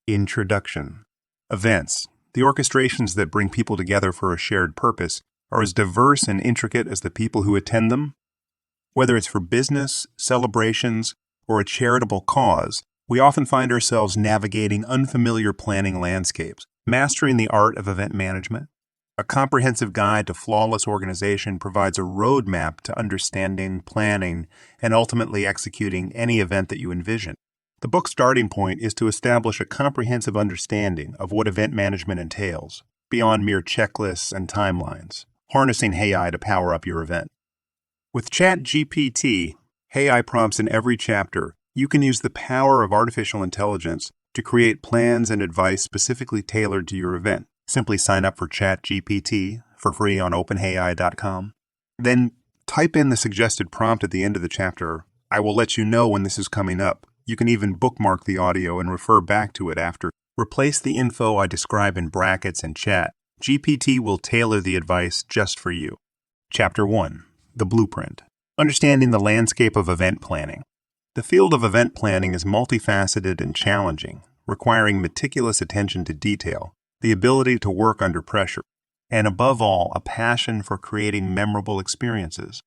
Introduction. Events, the orchestrations that bring people together for a shared purpose, are as diverse and intricate as the people who attend them. Whether it's for business, celebrations, or a charitable cause, we often find ourselves navigating unfamiliar planning landscapes, mastering the art of event management. A comprehensive guide to flawless organization provides a roadmap to understanding, planning, and ultimately executing any event that you envision. The book's starting point is to establish a comprehensive understanding of what event management entails, beyond mere checklists and timelines, harnessing AI to power up your event. With ChatGPT, AI prompts in every chapter, you can use the power of artificial intelligence to create plans and advice specifically tailored to your event. Simply sign up for ChatGPT for free on openai.com. Then type in the suggested prompt at the end of the chapter. I will let you know when this is coming up. You can even bookmark the audio and refer back to it after. Replace the info I describe in brackets and chat. GPT will tailor the advice just for you. Chapter 1. The Blueprint. Understanding the landscape of event planning. The field of event planning is multifaceted and challenging, requiring meticulous attention to detail, the ability to work under pressure, and above all, a passion for creating memorable experiences.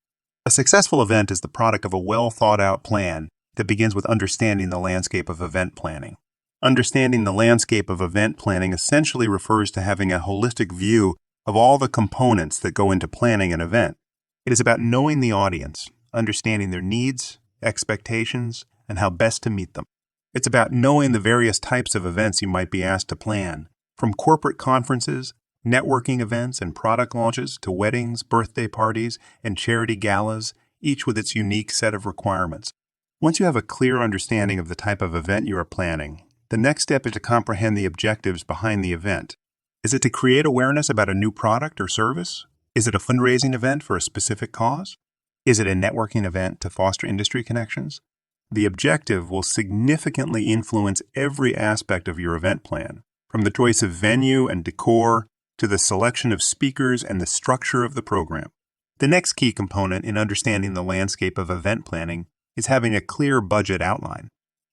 A successful event is the product of a well-thought-out plan that begins with understanding the landscape of event planning. Understanding the landscape of event planning essentially refers to having a holistic view of all the components that go into planning an event. It is about knowing the audience, understanding their needs, expectations, and how best to meet them. It's about knowing the various types of events you might be asked to plan, from corporate conferences, networking events, and product launches to weddings, birthday parties, and charity galas, each with its unique set of requirements. Once you have a clear understanding of the type of event you are planning, the next step is to comprehend the objectives behind the event. Is it to create awareness about a new product or service? Is it a fundraising event for a specific cause? Is it a networking event to foster industry connections? The objective will significantly influence every aspect of your event plan, from the choice of venue and decor to the selection of speakers and the structure of the program. The next key component in understanding the landscape of event planning is having a clear budget outline.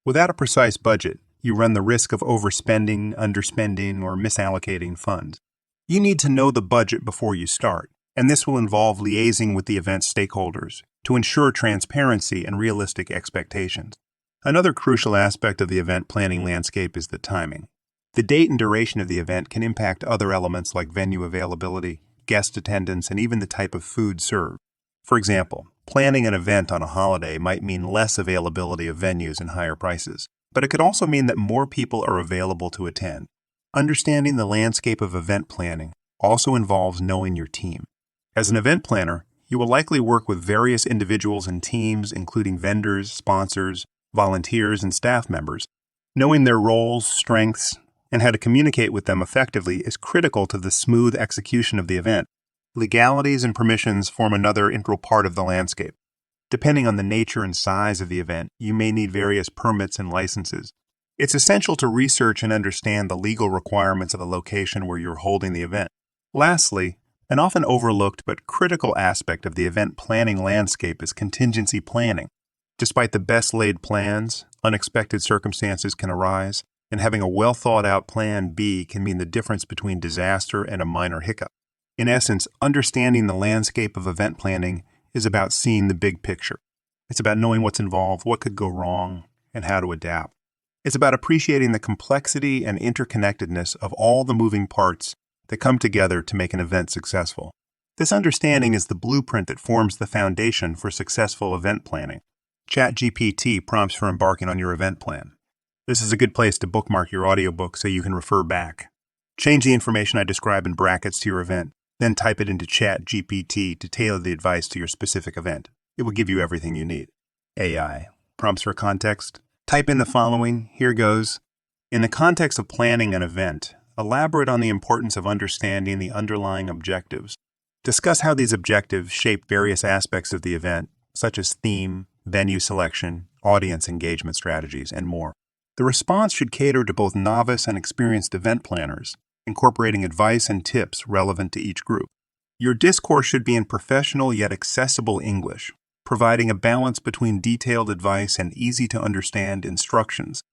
Without a precise budget, you run the risk of overspending, underspending, or misallocating funds. You need to know the budget before you start, and this will involve liaising with the event stakeholders to ensure transparency and realistic expectations. Another crucial aspect of the event planning landscape is the timing. The date and duration of the event can impact other elements like venue availability, guest attendance, and even the type of food served. For example, planning an event on a holiday might mean less availability of venues and higher prices, but it could also mean that more people are available to attend. Understanding the landscape of event planning also involves knowing your team. As an event planner, you will likely work with various individuals and teams, including vendors, sponsors, volunteers, and staff members. Knowing their roles, strengths, and how to communicate with them effectively is critical to the smooth execution of the event. Legalities and permissions form another integral part of the landscape. Depending on the nature and size of the event, you may need various permits and licenses. It's essential to research and understand the legal requirements of the location where you're holding the event. Lastly, an often overlooked but critical aspect of the event planning landscape is contingency planning. Despite the best laid plans, unexpected circumstances can arise, and having a well-thought-out plan B can mean the difference between disaster and a minor hiccup. In essence, understanding the landscape of event planning is about seeing the big picture. It's about knowing what's involved, what could go wrong, and how to adapt. It's about appreciating the complexity and interconnectedness of all the moving parts that come together to make an event successful. This understanding is the blueprint that forms the foundation for successful event planning. ChatGPT prompts for embarking on your event plan. This is a good place to bookmark your audiobook so you can refer back. Change the information I describe in brackets to your event, then type it into ChatGPT to tailor the advice to your specific event. It will give you everything you need. AI. Prompts for context. Type in the following. Here goes. In the context of planning an event, elaborate on the importance of understanding the underlying objectives. Discuss how these objectives shape various aspects of the event, such as theme, venue selection, audience engagement strategies, and more. The response should cater to both novice and experienced event planners, incorporating advice and tips relevant to each group. Your discourse should be in professional yet accessible English, providing a balance between detailed advice and easy-to-understand instructions.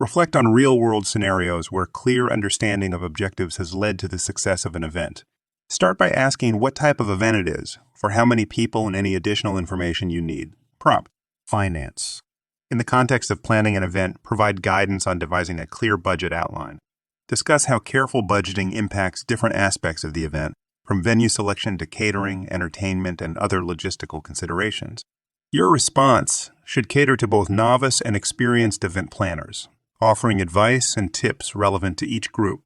Reflect on real-world scenarios where clear understanding of objectives has led to the success of an event. Start by asking what type of event it is, for how many people, and any additional information you need. Prompt: finance. In the context of planning an event, provide guidance on devising a clear budget outline. Discuss how careful budgeting impacts different aspects of the event, from venue selection to catering, entertainment, and other logistical considerations. Your response should cater to both novice and experienced event planners, offering advice and tips relevant to each group.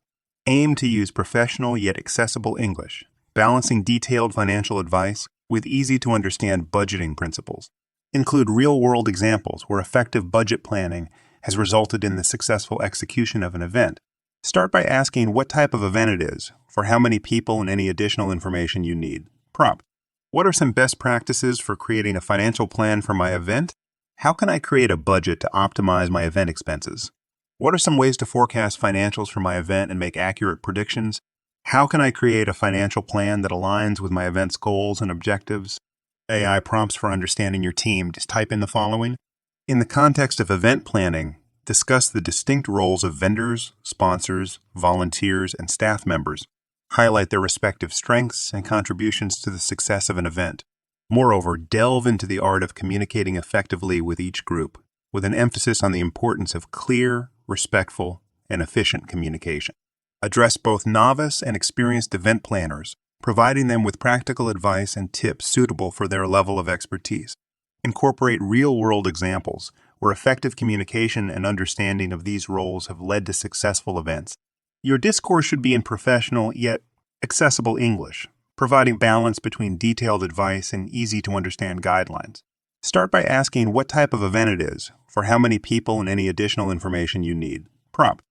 Aim to use professional yet accessible English, balancing detailed financial advice with easy-to-understand budgeting principles. Include real-world examples where effective budget planning has resulted in the successful execution of an event. Start by asking what type of event it is, for how many people, and any additional information you need. Prompt: what are some best practices for creating a financial plan for my event? How can I create a budget to optimize my event expenses? What are some ways to forecast financials for my event and make accurate predictions? How can I create a financial plan that aligns with my event's goals and objectives? AI prompts for understanding your team. Just type in the following. In the context of event planning, discuss the distinct roles of vendors, sponsors, volunteers, and staff members. Highlight their respective strengths and contributions to the success of an event. Moreover, delve into the art of communicating effectively with each group, with an emphasis on the importance of clear, respectful, and efficient communication. Address both novice and experienced event planners, providing them with practical advice and tips suitable for their level of expertise. Incorporate real-world examples where effective communication and understanding of these roles have led to successful events. Your discourse should be in professional yet accessible English, providing balance between detailed advice and easy-to-understand guidelines. Start by asking what type of event it is, for how many people, and any additional information you need. Prompt: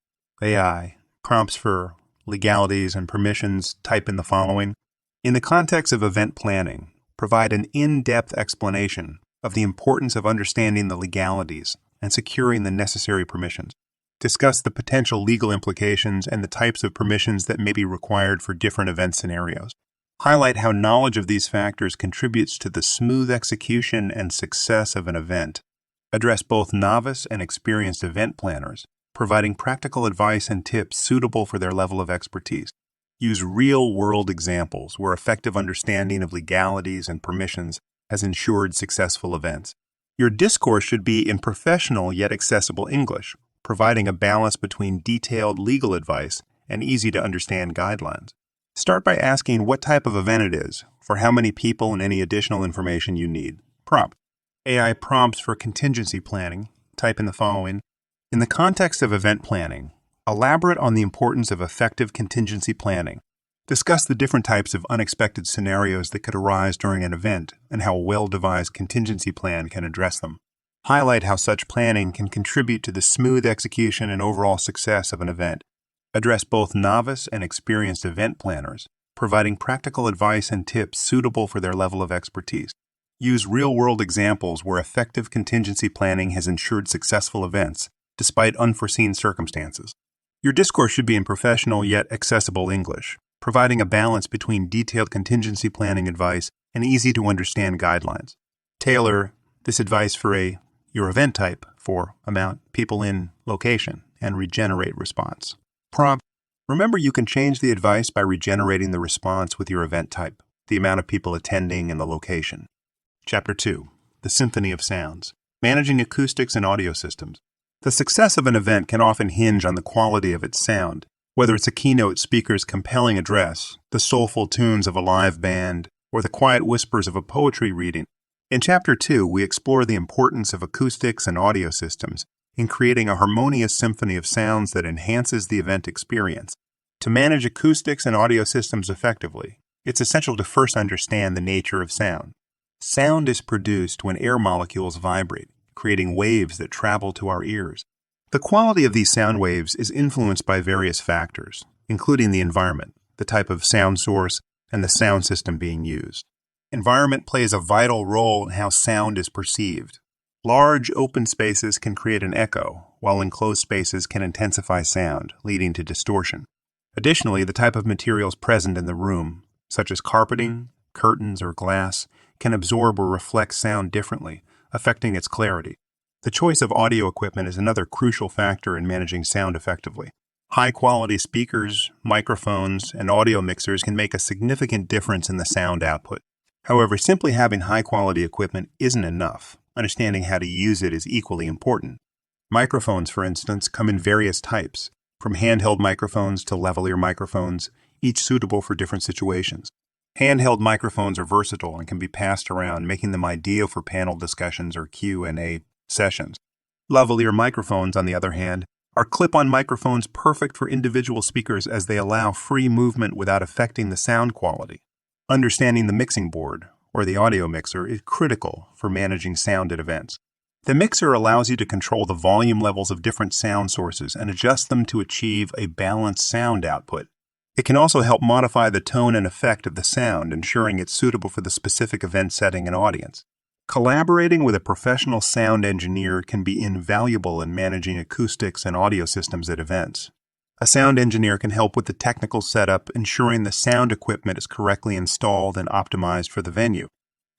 AI prompts for legalities and permissions. Type in the following. In the context of event planning, provide an in-depth explanation of the importance of understanding the legalities and securing the necessary permissions. Discuss the potential legal implications and the types of permissions that may be required for different event scenarios. Highlight how knowledge of these factors contributes to the smooth execution and success of an event. Address both novice and experienced event planners, providing practical advice and tips suitable for their level of expertise. Use real-world examples where effective understanding of legalities and permissions has ensured successful events. Your discourse should be in professional yet accessible English, providing a balance between detailed legal advice and easy-to-understand guidelines. Start by asking what type of event it is, for how many people, and any additional information you need. Prompt: AI prompts for contingency planning. Type in the following. In the context of event planning, elaborate on the importance of effective contingency planning. Discuss the different types of unexpected scenarios that could arise during an event and how a well-devised contingency plan can address them. Highlight how such planning can contribute to the smooth execution and overall success of an event. Address both novice and experienced event planners, providing practical advice and tips suitable for their level of expertise. Use real-world examples where effective contingency planning has ensured successful events, despite unforeseen circumstances. Your discourse should be in professional yet accessible English, providing a balance between detailed contingency planning advice and easy-to-understand guidelines. Tailor this advice for your event type, for amount, people in, location, and regenerate response. Prompt: remember, you can change the advice by regenerating the response with your event type, the amount of people attending, and the location. Chapter 2. The Symphony of Sounds. Managing Acoustics and Audio Systems. The success of an event can often hinge on the quality of its sound, whether it's a keynote speaker's compelling address, the soulful tunes of a live band, or the quiet whispers of a poetry reading. In Chapter 2, we explore the importance of acoustics and audio systems in creating a harmonious symphony of sounds that enhances the event experience. To manage acoustics and audio systems effectively, it's essential to first understand the nature of sound. Sound is produced when air molecules vibrate, creating waves that travel to our ears. The quality of these sound waves is influenced by various factors, including the environment, the type of sound source, and the sound system being used. Environment plays a vital role in how sound is perceived. Large open spaces can create an echo, while enclosed spaces can intensify sound, leading to distortion. Additionally, the type of materials present in the room, such as carpeting, curtains, or glass, can absorb or reflect sound differently, affecting its clarity. The choice of audio equipment is another crucial factor in managing sound effectively. High-quality speakers, microphones, and audio mixers can make a significant difference in the sound output. However, simply having high-quality equipment isn't enough. Understanding how to use it is equally important. Microphones, for instance, come in various types, from handheld microphones to lavalier microphones, each suitable for different situations. Handheld microphones are versatile and can be passed around, making them ideal for panel discussions or Q&A sessions. Lavalier microphones, on the other hand, are clip-on microphones perfect for individual speakers as they allow free movement without affecting the sound quality. Understanding the mixing board, or the audio mixer, is critical for managing sound at events. The mixer allows you to control the volume levels of different sound sources and adjust them to achieve a balanced sound output. It can also help modify the tone and effect of the sound, ensuring it's suitable for the specific event setting and audience. Collaborating with a professional sound engineer can be invaluable in managing acoustics and audio systems at events. A sound engineer can help with the technical setup, ensuring the sound equipment is correctly installed and optimized for the venue.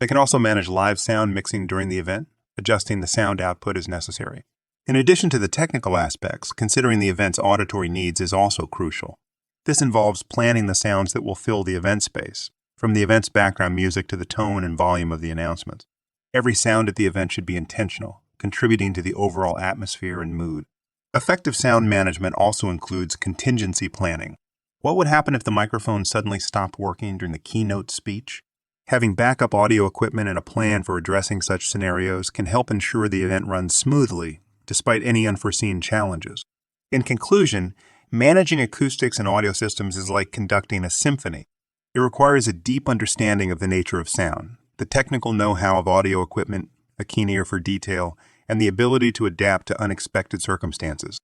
They can also manage live sound mixing during the event, adjusting the sound output as necessary. In addition to the technical aspects, considering the event's auditory needs is also crucial. This involves planning the sounds that will fill the event space, from the event's background music to the tone and volume of the announcements. Every sound at the event should be intentional, contributing to the overall atmosphere and mood. Effective sound management also includes contingency planning. What would happen if the microphone suddenly stopped working during the keynote speech? Having backup audio equipment and a plan for addressing such scenarios can help ensure the event runs smoothly, despite any unforeseen challenges. In conclusion, managing acoustics and audio systems is like conducting a symphony. It requires a deep understanding of the nature of sound, the technical know-how of audio equipment, a keen ear for detail, and the ability to adapt to unexpected circumstances.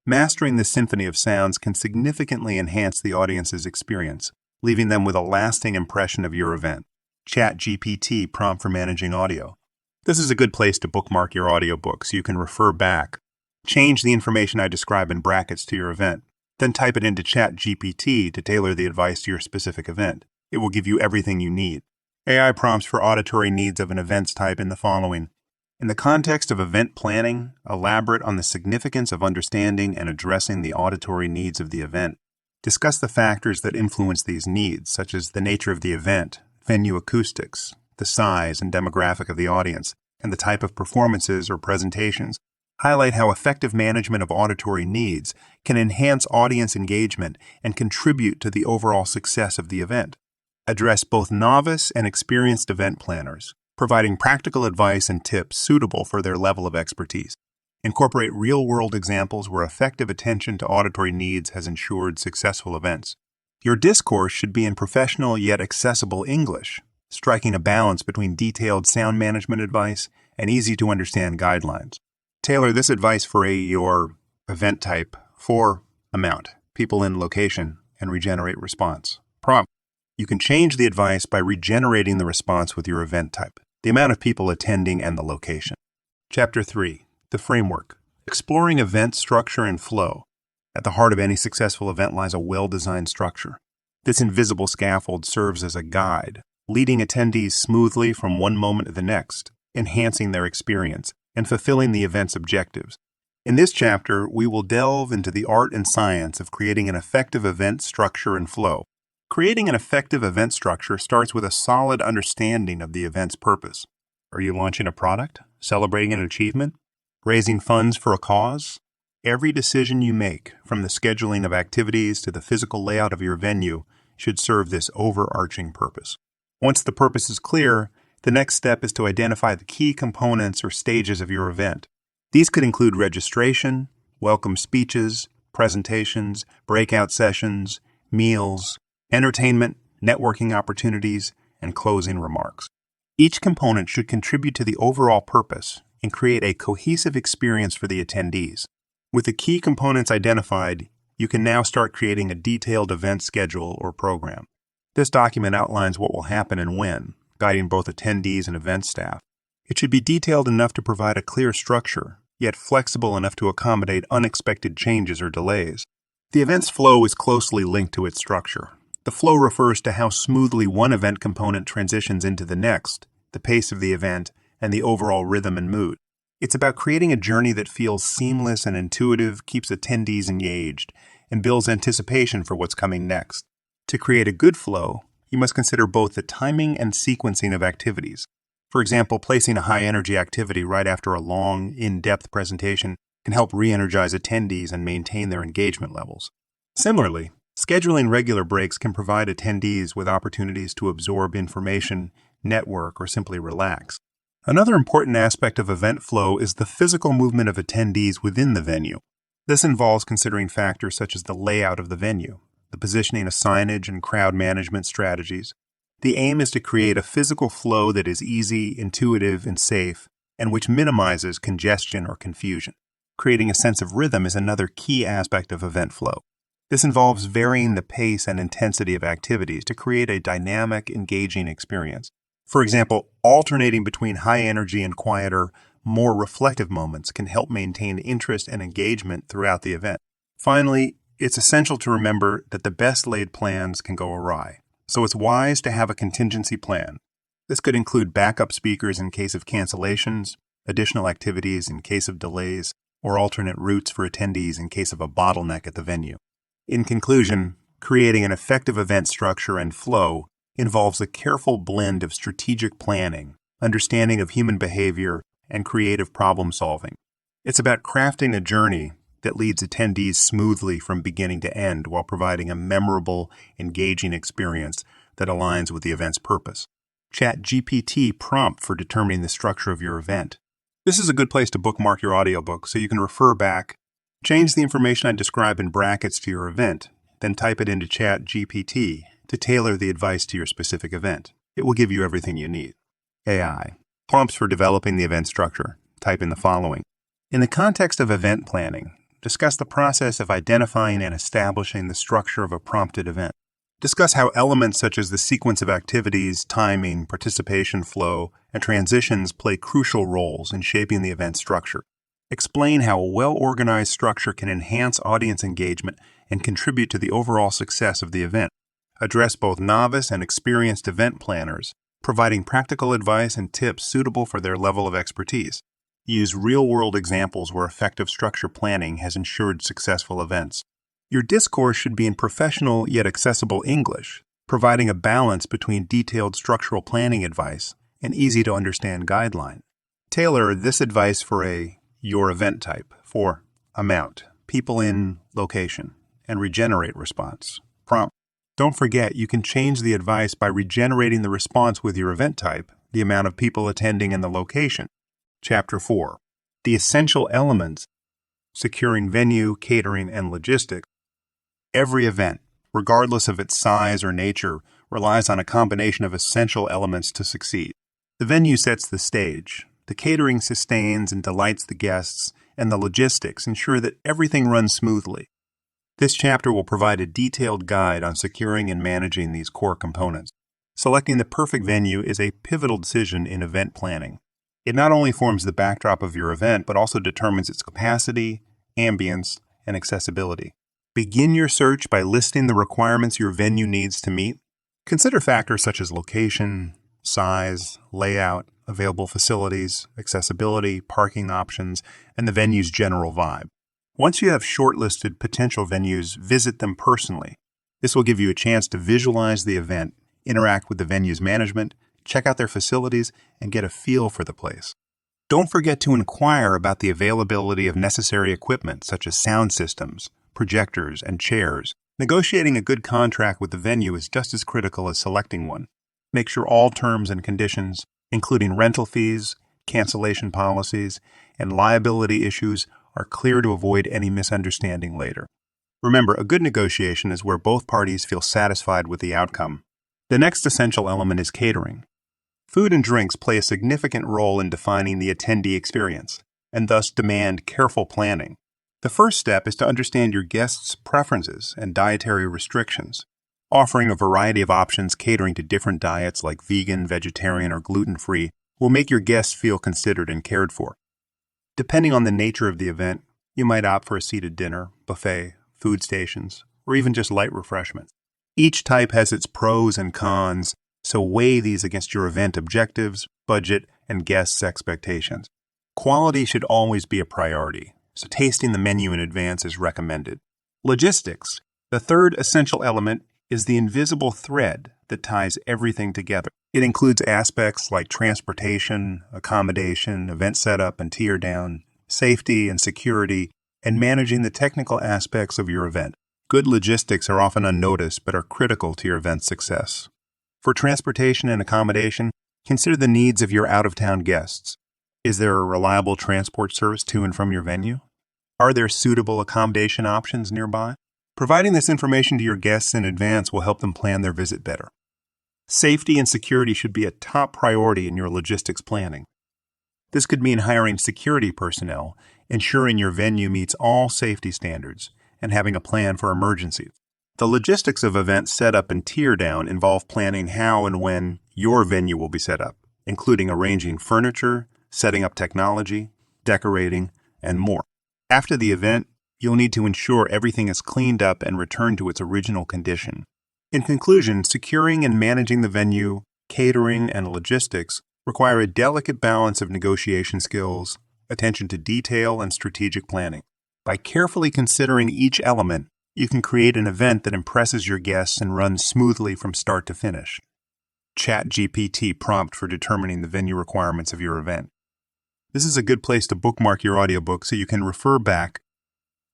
Mastering the symphony of sounds can significantly enhance the audience's experience, leaving them with a lasting impression of your event. ChatGPT prompt for managing audio. This is a good place to bookmark your audiobook so you can refer back. Change the information I describe in brackets to your event. Then type it into ChatGPT to tailor the advice to your specific event. It will give you everything you need. AI prompts for auditory needs of an event's type in the following. In the context of event planning, elaborate on the significance of understanding and addressing the auditory needs of the event. Discuss the factors that influence these needs, such as the nature of the event, venue acoustics, the size and demographic of the audience, and the type of performances or presentations. Highlight how effective management of auditory needs can enhance audience engagement and contribute to the overall success of the event. Address both novice and experienced event planners, providing practical advice and tips suitable for their level of expertise. Incorporate real-world examples where effective attention to auditory needs has ensured successful events. Your discourse should be in professional yet accessible English, striking a balance between detailed sound management advice and easy-to-understand guidelines. Tailor this advice for your event type for amount, people in location, and regenerate response. Prompt. You can change the advice by regenerating the response with your event type, the amount of people attending, and the location. Chapter 3. The Framework. Exploring event structure and flow. At the heart of any successful event lies a well-designed structure. This invisible scaffold serves as a guide, leading attendees smoothly from one moment to the next, enhancing their experience and fulfilling the event's objectives. In this chapter, we will delve into the art and science of creating an effective event structure and flow. Creating an effective event structure starts with a solid understanding of the event's purpose. Are you launching a product? Celebrating an achievement? Raising funds for a cause? Every decision you make, from the scheduling of activities to the physical layout of your venue, should serve this overarching purpose. Once the purpose is clear, the next step is to identify the key components or stages of your event. These could include registration, welcome speeches, presentations, breakout sessions, meals, entertainment, networking opportunities, and closing remarks. Each component should contribute to the overall purpose and create a cohesive experience for the attendees. With the key components identified, you can now start creating a detailed event schedule or program. This document outlines what will happen and when, guiding both attendees and event staff. It should be detailed enough to provide a clear structure, yet flexible enough to accommodate unexpected changes or delays. The event's flow is closely linked to its structure. The flow refers to how smoothly one event component transitions into the next, the pace of the event, and the overall rhythm and mood. It's about creating a journey that feels seamless and intuitive, keeps attendees engaged, and builds anticipation for what's coming next. To create a good flow, you must consider both the timing and sequencing of activities. For example, placing a high-energy activity right after a long, in-depth presentation can help re-energize attendees and maintain their engagement levels. Similarly, scheduling regular breaks can provide attendees with opportunities to absorb information, network, or simply relax. Another important aspect of event flow is the physical movement of attendees within the venue. This involves considering factors such as the layout of the venue, the positioning of signage and crowd management strategies. The aim is to create a physical flow that is easy, intuitive, and safe, and which minimizes congestion or confusion. Creating a sense of rhythm is another key aspect of event flow. This involves varying the pace and intensity of activities to create a dynamic, engaging experience. For example, alternating between high energy and quieter, more reflective moments can help maintain interest and engagement throughout the event. Finally, it's essential to remember that the best laid plans can go awry, so it's wise to have a contingency plan. This could include backup speakers in case of cancellations, additional activities in case of delays, or alternate routes for attendees in case of a bottleneck at the venue. In conclusion, creating an effective event structure and flow involves a careful blend of strategic planning, understanding of human behavior, and creative problem solving. It's about crafting a journey that leads attendees smoothly from beginning to end while providing a memorable, engaging experience that aligns with the event's purpose. ChatGPT prompt for determining the structure of your event. This is a good place to bookmark your audiobook so you can refer back. Change the information I describe in brackets to your event, then type it into ChatGPT to tailor the advice to your specific event. It will give you everything you need. AI. Prompts for developing the event structure. Type in the following. In the context of event planning, discuss the process of identifying and establishing the structure of a prompted event. Discuss how elements such as the sequence of activities, timing, participation flow, and transitions play crucial roles in shaping the event structure. Explain how a well-organized structure can enhance audience engagement and contribute to the overall success of the event. Address both novice and experienced event planners, providing practical advice and tips suitable for their level of expertise. Use real-world examples where effective structure planning has ensured successful events. Your discourse should be in professional yet accessible English, providing a balance between detailed structural planning advice and easy-to-understand guideline. Tailor this advice for your event type, for amount, people in, location, and regenerate response. Prompt. Don't forget, you can change the advice by regenerating the response with your event type, the amount of people attending, and the location. Chapter 4. The essential elements, securing venue, catering, and logistics. Every event, regardless of its size or nature, relies on a combination of essential elements to succeed. The venue sets the stage, the catering sustains and delights the guests, and the logistics ensure that everything runs smoothly. This chapter will provide a detailed guide on securing and managing these core components. Selecting the perfect venue is a pivotal decision in event planning. It not only forms the backdrop of your event, but also determines its capacity, ambience, and accessibility. Begin your search by listing the requirements your venue needs to meet. Consider factors such as location, size, layout, available facilities, accessibility, parking options, and the venue's general vibe. Once you have shortlisted potential venues, visit them personally. This will give you a chance to visualize the event, interact with the venue's management, check out their facilities, and get a feel for the place. Don't forget to inquire about the availability of necessary equipment such as sound systems, projectors, and chairs. Negotiating a good contract with the venue is just as critical as selecting one. Make sure all terms and conditions, including rental fees, cancellation policies, and liability issues, are clear to avoid any misunderstanding later. Remember, a good negotiation is where both parties feel satisfied with the outcome. The next essential element is catering. Food and drinks play a significant role in defining the attendee experience, and thus demand careful planning. The first step is to understand your guests' preferences and dietary restrictions. Offering a variety of options catering to different diets like vegan, vegetarian, or gluten-free will make your guests feel considered and cared for. Depending on the nature of the event, you might opt for a seated dinner, buffet, food stations, or even just light refreshments. Each type has its pros and cons, so weigh these against your event objectives, budget, and guests' expectations. Quality should always be a priority, so tasting the menu in advance is recommended. Logistics. The third essential element is the invisible thread that ties everything together. It includes aspects like transportation, accommodation, event setup and tear down, safety and security, and managing the technical aspects of your event. Good logistics are often unnoticed but are critical to your event's success. For transportation and accommodation, consider the needs of your out-of-town guests. Is there a reliable transport service to and from your venue? Are there suitable accommodation options nearby? Providing this information to your guests in advance will help them plan their visit better. Safety and security should be a top priority in your logistics planning. This could mean hiring security personnel, ensuring your venue meets all safety standards, and having a plan for emergencies. The logistics of event setup and tear down involve planning how and when your venue will be set up, including arranging furniture, setting up technology, decorating, and more. After the event, you'll need to ensure everything is cleaned up and returned to its original condition. In conclusion, securing and managing the venue, catering, and logistics require a delicate balance of negotiation skills, attention to detail, and strategic planning. By carefully considering each element, you can create an event that impresses your guests and runs smoothly from start to finish. ChatGPT prompt for determining the venue requirements of your event. This is a good place to bookmark your audiobook so you can refer back.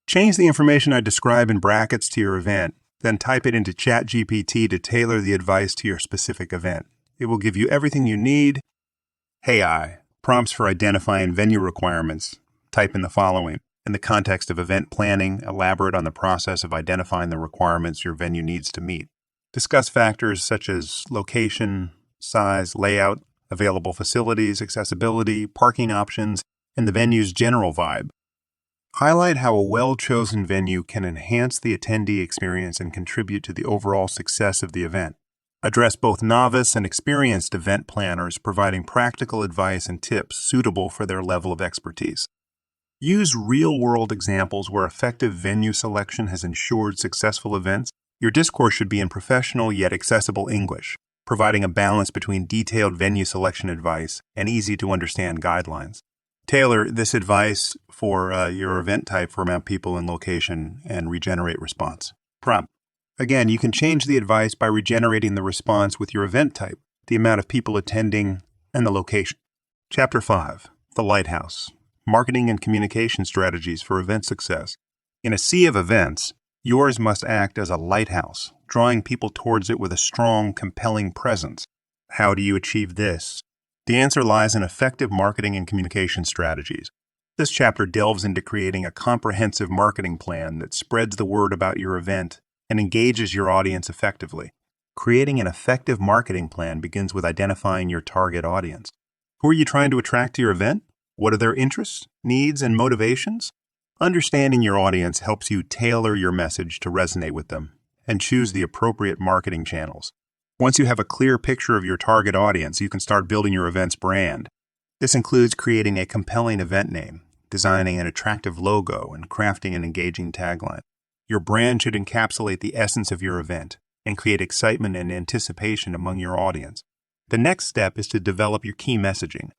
Change the information I describe in brackets to your event, then type it into ChatGPT to tailor the advice to your specific event. It will give you everything you need. Hey, prompts for identifying venue requirements. Type in the following. In the context of event planning, elaborate on the process of identifying the requirements your venue needs to meet. Discuss factors such as location, size, layout, available facilities, accessibility, parking options, and the venue's general vibe. Highlight how a well-chosen venue can enhance the attendee experience and contribute to the overall success of the event. Address both novice and experienced event planners, providing practical advice and tips suitable for their level of expertise. Use real-world examples where effective venue selection has ensured successful events. Your discourse should be in professional yet accessible English, providing a balance between detailed venue selection advice and easy-to-understand guidelines. Tailor this advice for your event type for amount of people and location and regenerate response. Prompt. Again, you can change the advice by regenerating the response with your event type, the amount of people attending, and the location. Chapter 5. The Lighthouse. Marketing and communication strategies for event success. In a sea of events, yours must act as a lighthouse, drawing people towards it with a strong, compelling presence. How do you achieve this? The answer lies in effective marketing and communication strategies. This chapter delves into creating a comprehensive marketing plan that spreads the word about your event and engages your audience effectively. Creating an effective marketing plan begins with identifying your target audience. Who are you trying to attract to your event? What are their interests, needs, and motivations? Understanding your audience helps you tailor your message to resonate with them and choose the appropriate marketing channels. Once you have a clear picture of your target audience, you can start building your event's brand. This includes creating a compelling event name, designing an attractive logo, and crafting an engaging tagline. Your brand should encapsulate the essence of your event and create excitement and anticipation among your audience. The next step is to develop your key messaging.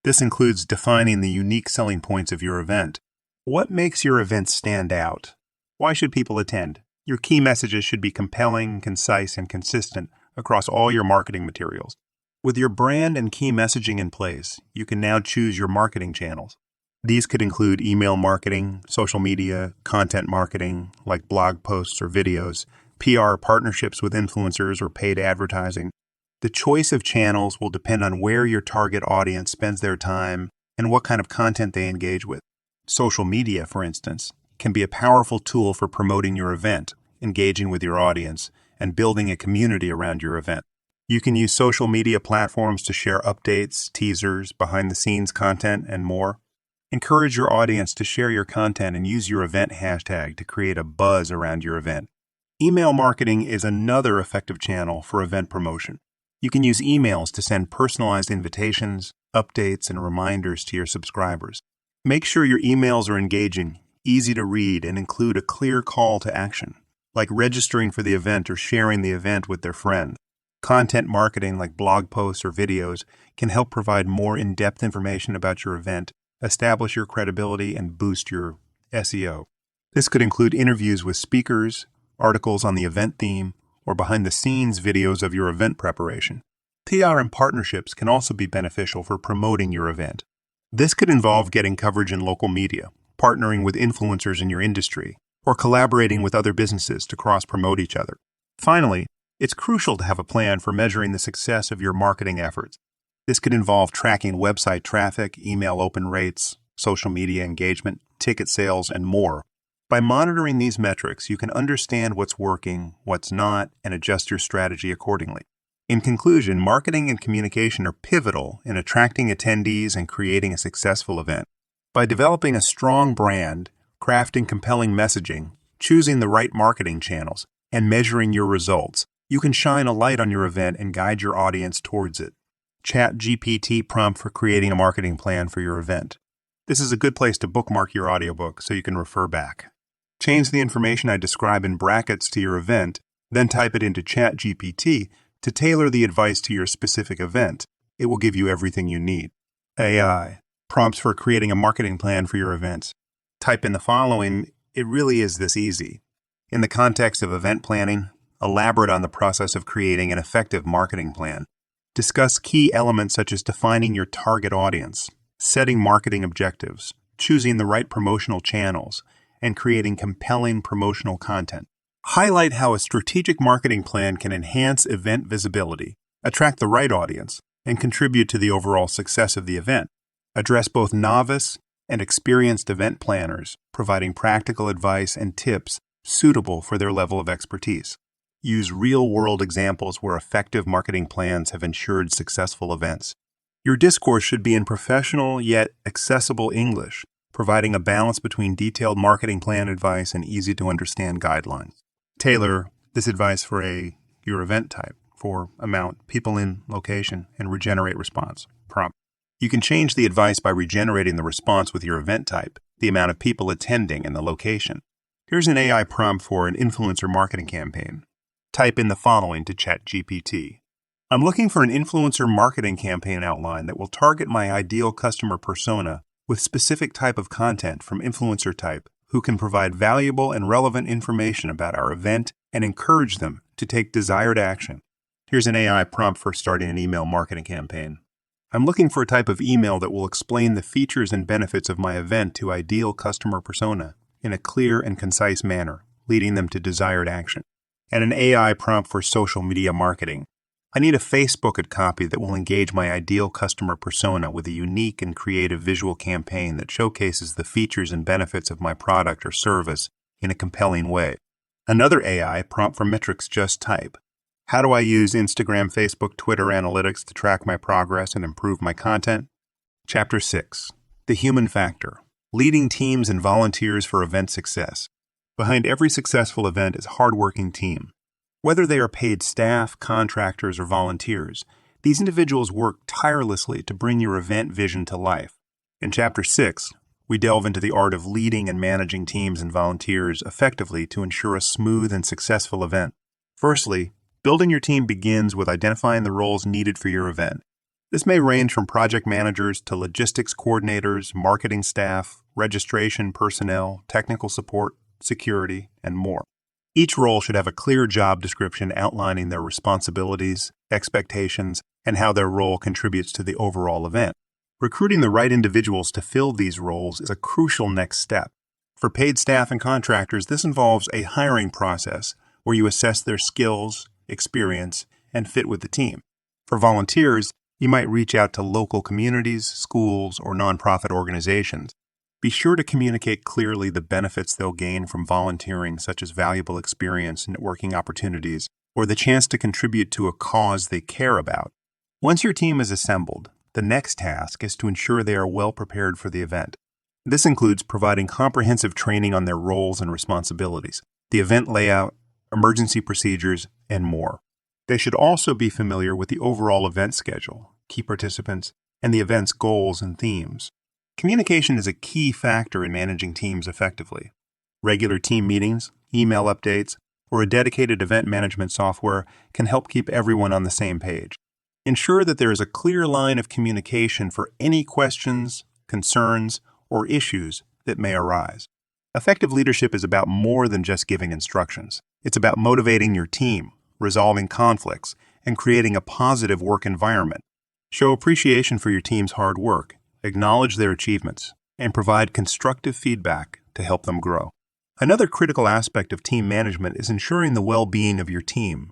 This includes defining the unique selling points of your event. What makes your event stand out? Why should people attend? Your key messages should be compelling, concise, and consistent across all your marketing materials. With your brand and key messaging in place, you can now choose your marketing channels. These could include email marketing, social media, content marketing, like blog posts or videos, PR partnerships with influencers, or paid advertising. The choice of channels will depend on where your target audience spends their time and what kind of content they engage with. Social media, for instance, can be a powerful tool for promoting your event, engaging with your audience, and building a community around your event. You can use social media platforms to share updates, teasers, behind-the-scenes content, and more. Encourage your audience to share your content and use your event hashtag to create a buzz around your event. Email marketing is another effective channel for event promotion. You can use emails to send personalized invitations, updates, and reminders to your subscribers. Make sure your emails are engaging, easy to read, and include a clear call to action, like registering for the event or sharing the event with their friends. Content marketing like blog posts or videos can help provide more in-depth information about your event establish your credibility, and boost your SEO. This could include interviews with speakers, articles on the event theme, or behind-the-scenes videos of your event preparation. PR and partnerships can also be beneficial for promoting your event. This could involve getting coverage in local media, partnering with influencers in your industry, or collaborating with other businesses to cross-promote each other. Finally, it's crucial to have a plan for measuring the success of your marketing efforts. This could involve tracking website traffic, email open rates, social media engagement, ticket sales, and more. By monitoring these metrics, you can understand what's working, what's not, and adjust your strategy accordingly. In conclusion, marketing and communication are pivotal in attracting attendees and creating a successful event. By developing a strong brand, crafting compelling messaging, choosing the right marketing channels, and measuring your results, you can shine a light on your event and guide your audience towards it. ChatGPT prompt for creating a marketing plan for your event. This is a good place to bookmark your audiobook so you can refer back. Change the information I describe in brackets to your event, then type it into ChatGPT to tailor the advice to your specific event. It will give you everything you need. AI. Prompts for creating a marketing plan for your events. Type in the following. It really is this easy. In the context of event planning, elaborate on the process of creating an effective marketing plan. Discuss key elements such as defining your target audience, setting marketing objectives, choosing the right promotional channels, and creating compelling promotional content. Highlight how a strategic marketing plan can enhance event visibility, attract the right audience, and contribute to the overall success of the event. Address both novice and experienced event planners, providing practical advice and tips suitable for their level of expertise. Use real-world examples where effective marketing plans have ensured successful events. Your discourse should be in professional yet accessible English, providing a balance between detailed marketing plan advice and easy-to-understand guidelines. Tailor this advice for your event type, for amount, people in, location, and regenerate response. Prompt. You can change the advice by regenerating the response with your event type, the amount of people attending, and the location. Here's an AI prompt for an influencer marketing campaign. Type in the following to ChatGPT. I'm looking for an influencer marketing campaign outline that will target my ideal customer persona with specific type of content from influencer type who can provide valuable and relevant information about our event and encourage them to take desired action. Here's an AI prompt for starting an email marketing campaign. I'm looking for a type of email that will explain the features and benefits of my event to ideal customer persona in a clear and concise manner, leading them to desired action. And an AI prompt for social media marketing. I need a Facebook copy that will engage my ideal customer persona with a unique and creative visual campaign that showcases the features and benefits of my product or service in a compelling way. Another AI prompt for metrics just type. How do I use Instagram, Facebook, Twitter analytics to track my progress and improve my content? Chapter 6. The Human Factor. Leading teams and volunteers for event success. Behind every successful event is a hardworking team. Whether they are paid staff, contractors, or volunteers, these individuals work tirelessly to bring your event vision to life. In Chapter 6, we delve into the art of leading and managing teams and volunteers effectively to ensure a smooth and successful event. Firstly, building your team begins with identifying the roles needed for your event. This may range from project managers to logistics coordinators, marketing staff, registration personnel, technical support, security, and more. Each role should have a clear job description outlining their responsibilities, expectations, and how their role contributes to the overall event. Recruiting the right individuals to fill these roles is a crucial next step. For paid staff and contractors, this involves a hiring process where you assess their skills, experience, and fit with the team. For volunteers, you might reach out to local communities, schools, or nonprofit organizations. Be sure to communicate clearly the benefits they'll gain from volunteering, such as valuable experience, networking opportunities, or the chance to contribute to a cause they care about. Once your team is assembled, the next task is to ensure they are well prepared for the event. This includes providing comprehensive training on their roles and responsibilities, the event layout, emergency procedures, and more. They should also be familiar with the overall event schedule, key participants, and the event's goals and themes. Communication is a key factor in managing teams effectively. Regular team meetings, email updates, or a dedicated event management software can help keep everyone on the same page. Ensure that there is a clear line of communication for any questions, concerns, or issues that may arise. Effective leadership is about more than just giving instructions. It's about motivating your team, resolving conflicts, and creating a positive work environment. Show appreciation for your team's hard work, acknowledge their achievements, and provide constructive feedback to help them grow. Another critical aspect of team management is ensuring the well-being of your team.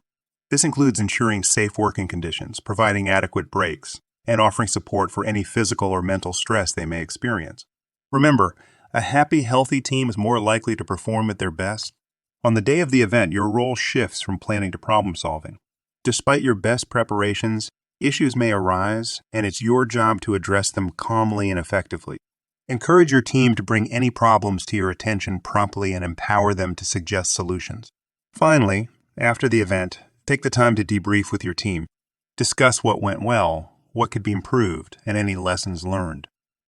This includes ensuring safe working conditions, providing adequate breaks, and offering support for any physical or mental stress they may experience. Remember, a happy, healthy team is more likely to perform at their best. On the day of the event, your role shifts from planning to problem solving. Despite your best preparations, issues may arise, and it's your job to address them calmly and effectively. Encourage your team to bring any problems to your attention promptly and empower them to suggest solutions. Finally, after the event, take the time to debrief with your team. Discuss what went well, what could be improved, and any lessons learned.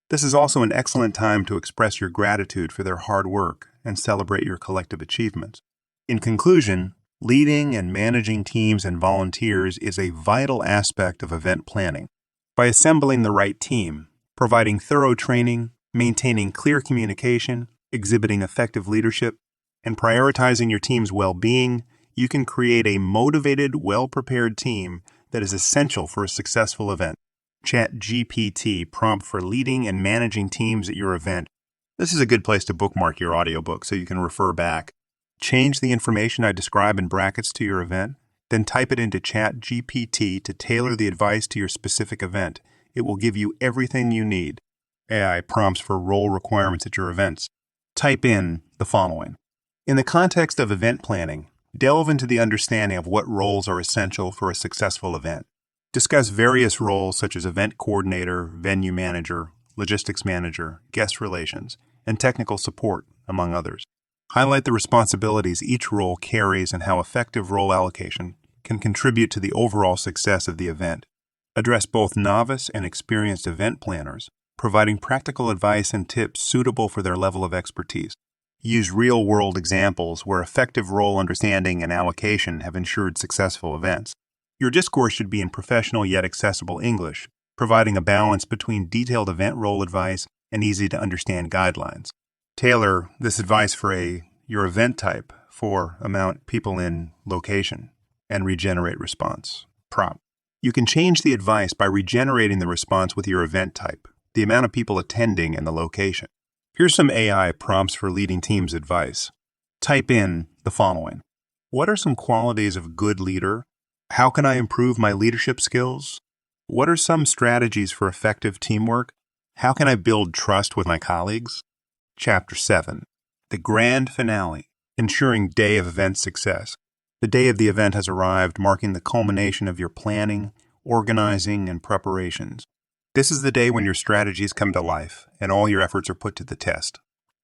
This is also an excellent time to express your gratitude for their hard work and celebrate your collective achievements. In conclusion, leading and managing teams and volunteers is a vital aspect of event planning. By assembling the right team, providing thorough training, maintaining clear communication, exhibiting effective leadership, and prioritizing your team's well-being, you can create a motivated, well-prepared team that is essential for a successful event. ChatGPT prompt for leading and managing teams at your event. This is a good place to bookmark your audiobook so you can refer back. Change the information I describe in brackets to your event, then type it into ChatGPT to tailor the advice to your specific event. It will give you everything you need. AI prompts for role requirements at your events. Type in the following. In the context of event planning, delve into the understanding of what roles are essential for a successful event. Discuss various roles such as event coordinator, venue manager, logistics manager, guest relations, and technical support, among others. Highlight the responsibilities each role carries and how effective role allocation can contribute to the overall success of the event. Address both novice and experienced event planners, providing practical advice and tips suitable for their level of expertise. Use real-world examples where effective role understanding and allocation have ensured successful events. Your discourse should be in professional yet accessible English, providing a balance between detailed event role advice and easy-to-understand guidelines. Tailor this advice for your event type for amount, people in, location, and regenerate response. Prompt. You can change the advice by regenerating the response with your event type, the amount of people attending, and the location. Here's some AI prompts for leading teams advice. Type in the following. What are some qualities of a good leader? How can I improve my leadership skills? What are some strategies for effective teamwork? How can I build trust with my colleagues? Chapter 7. The Grand Finale, Ensuring Day of Event Success. The day of the event has arrived, marking the culmination of your planning, organizing, and preparations. This is the day when your strategies come to life and all your efforts are put to the test.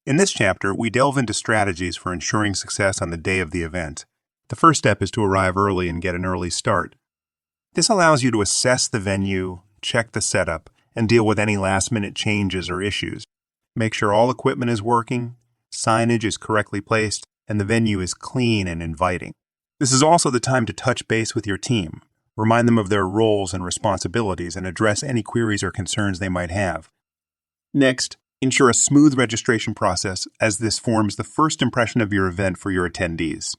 In this chapter, we delve into strategies for ensuring success on the day of the event. The first step is to arrive early and get an early start. This allows you to assess the venue, check the setup, and deal with any last-minute changes or issues. Make sure all equipment is working, signage is correctly placed, and the venue is clean and inviting. This is also the time to touch base with your team, remind them of their roles and responsibilities, and address any queries or concerns they might have. Next, ensure a smooth registration process, as this forms the first impression of your event for your attendees.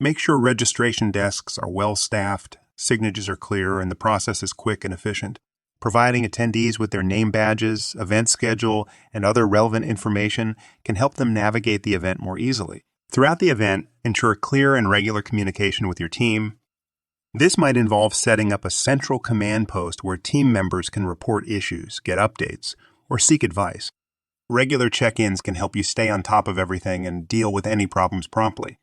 Make sure registration desks are well-staffed, signatures are clear, and the process is quick and efficient. Providing attendees with their name badges, event schedule, and other relevant information can help them navigate the event more easily. Throughout the event, ensure clear and regular communication with your team. This might involve setting up a central command post where team members can report issues, get updates, or seek advice. Regular check-ins can help you stay on top of everything and deal with any problems promptly.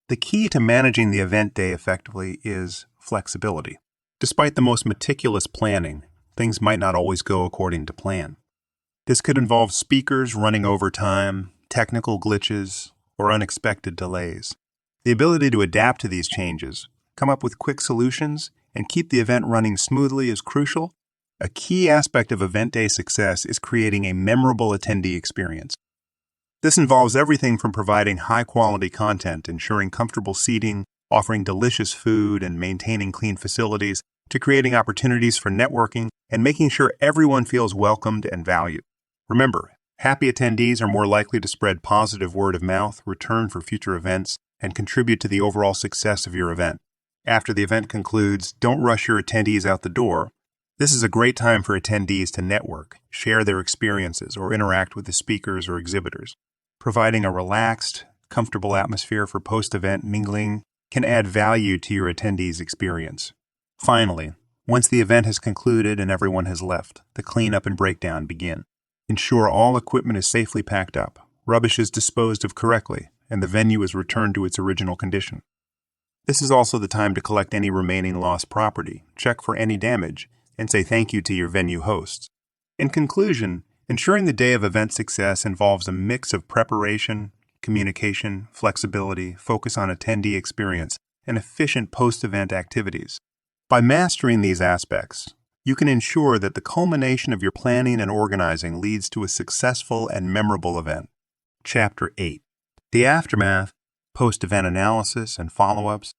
The key to managing the event day effectively is flexibility. Despite the most meticulous planning, things might not always go according to plan. This could involve speakers running over time, technical glitches, or unexpected delays. The ability to adapt to these changes, come up with quick solutions, and keep the event running smoothly is crucial. A key aspect of event day success is creating a memorable attendee experience. This involves everything from providing high-quality content, ensuring comfortable seating, offering delicious food, and maintaining clean facilities, to creating opportunities for networking and making sure everyone feels welcomed and valued. Remember, happy attendees are more likely to spread positive word of mouth, return for future events, and contribute to the overall success of your event. After the event concludes, don't rush your attendees out the door. This is a great time for attendees to network, share their experiences, or interact with the speakers or exhibitors. Providing a relaxed, comfortable atmosphere for post-event mingling can add value to your attendees' experience. Finally, once the event has concluded and everyone has left, the cleanup and breakdown begin. Ensure all equipment is safely packed up, rubbish is disposed of correctly, and the venue is returned to its original condition. This is also the time to collect any remaining lost property, check for any damage, and say thank you to your venue hosts. In conclusion, ensuring the day of event success involves a mix of preparation, communication, flexibility, focus on attendee experience, and efficient post-event activities. By mastering these aspects, you can ensure that the culmination of your planning and organizing leads to a successful and memorable event. Chapter 8. The Aftermath, Post-Event Analysis and Follow-Ups.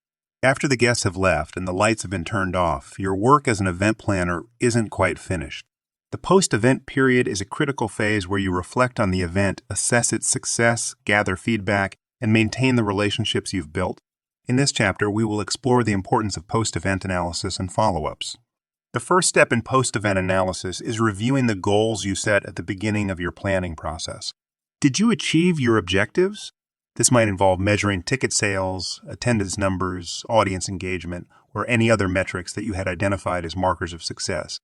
After the guests have left and the lights have been turned off, your work as an event planner isn't quite finished. The post-event period is a critical phase where you reflect on the event, assess its success, gather feedback, and maintain the relationships you've built. In this chapter, we will explore the importance of post-event analysis and follow-ups. The first step in post-event analysis is reviewing the goals you set at the beginning of your planning process. Did you achieve your objectives? This might involve measuring ticket sales, attendance numbers, audience engagement, or any other metrics that you had identified as markers of success.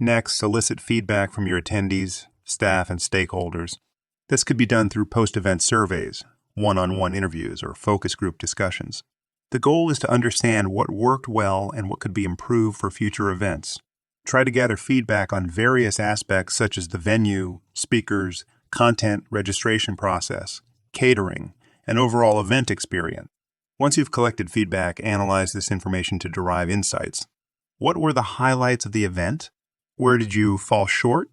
Next, solicit feedback from your attendees, staff, and stakeholders. This could be done through post-event surveys, one-on-one interviews, or focus group discussions. The goal is to understand what worked well and what could be improved for future events. Try to gather feedback on various aspects such as the venue, speakers, content registration process, catering, and overall event experience. Once you've collected feedback, analyze this information to derive insights. What were the highlights of the event? Where did you fall short?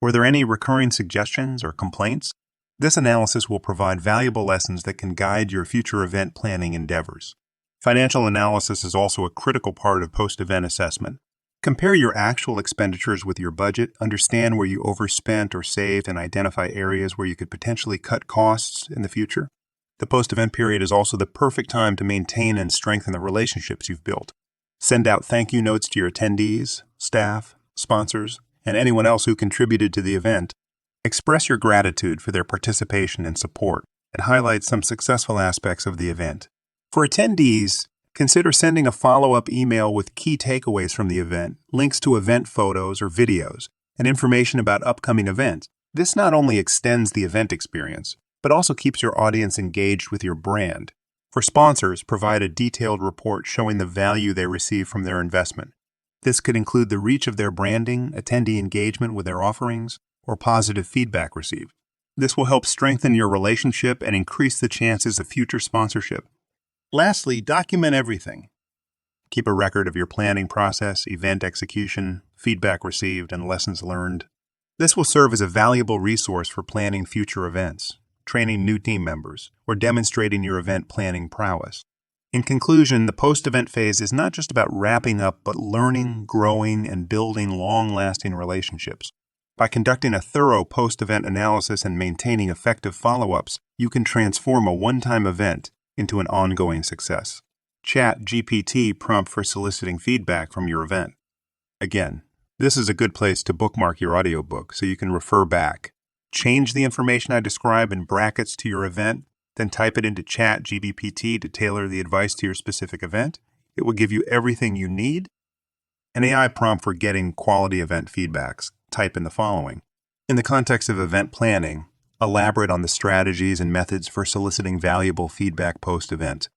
Were there any recurring suggestions or complaints? This analysis will provide valuable lessons that can guide your future event planning endeavors. Financial analysis is also a critical part of post-event assessment. Compare your actual expenditures with your budget, understand where you overspent or saved, and identify areas where you could potentially cut costs in the future. The post-event period is also the perfect time to maintain and strengthen the relationships you've built. Send out thank you notes to your attendees, staff, sponsors, and anyone else who contributed to the event. Express your gratitude for their participation and support, and highlight some successful aspects of the event. For attendees, consider sending a follow-up email with key takeaways from the event, links to event photos or videos, and information about upcoming events. This not only extends the event experience, but also keeps your audience engaged with your brand. For sponsors, provide a detailed report showing the value they receive from their investment. This could include the reach of their branding, attendee engagement with their offerings, or positive feedback received. This will help strengthen your relationship and increase the chances of future sponsorship. Lastly, document everything. Keep a record of your planning process, event execution, feedback received, and lessons learned. This will serve as a valuable resource for planning future events, training new team members, or demonstrating your event planning prowess. In conclusion, the post-event phase is not just about wrapping up, but learning, growing, and building long-lasting relationships. By conducting a thorough post-event analysis and maintaining effective follow-ups, you can transform a one-time event into an ongoing success. ChatGPT prompt for soliciting feedback from your event. Again, this is a good place to bookmark your audiobook so you can refer back. Change the information I describe in brackets to your event, then type it into ChatGPT to tailor the advice to your specific event. It will give you everything you need. An AI prompt for getting quality event feedbacks. Type in the following. In the context of event planning, elaborate on the strategies and methods for soliciting valuable feedback post-event.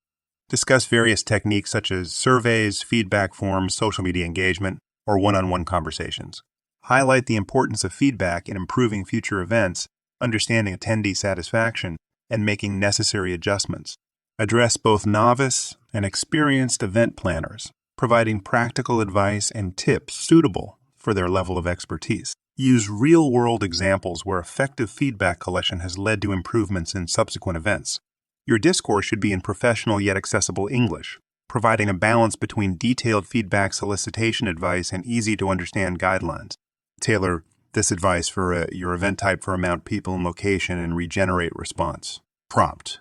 Discuss various techniques such as surveys, feedback forms, social media engagement, or one-on-one conversations. Highlight the importance of feedback in improving future events, understanding attendee satisfaction, and making necessary adjustments. Address both novice and experienced event planners, providing practical advice and tips suitable for their level of expertise. Use real-world examples where effective feedback collection has led to improvements in subsequent events. Your discourse should be in professional yet accessible English. providing a balance between detailed feedback solicitation advice and easy-to-understand guidelines. Tailor this advice for your event type for amount, people, and location, and regenerate response. Prompt.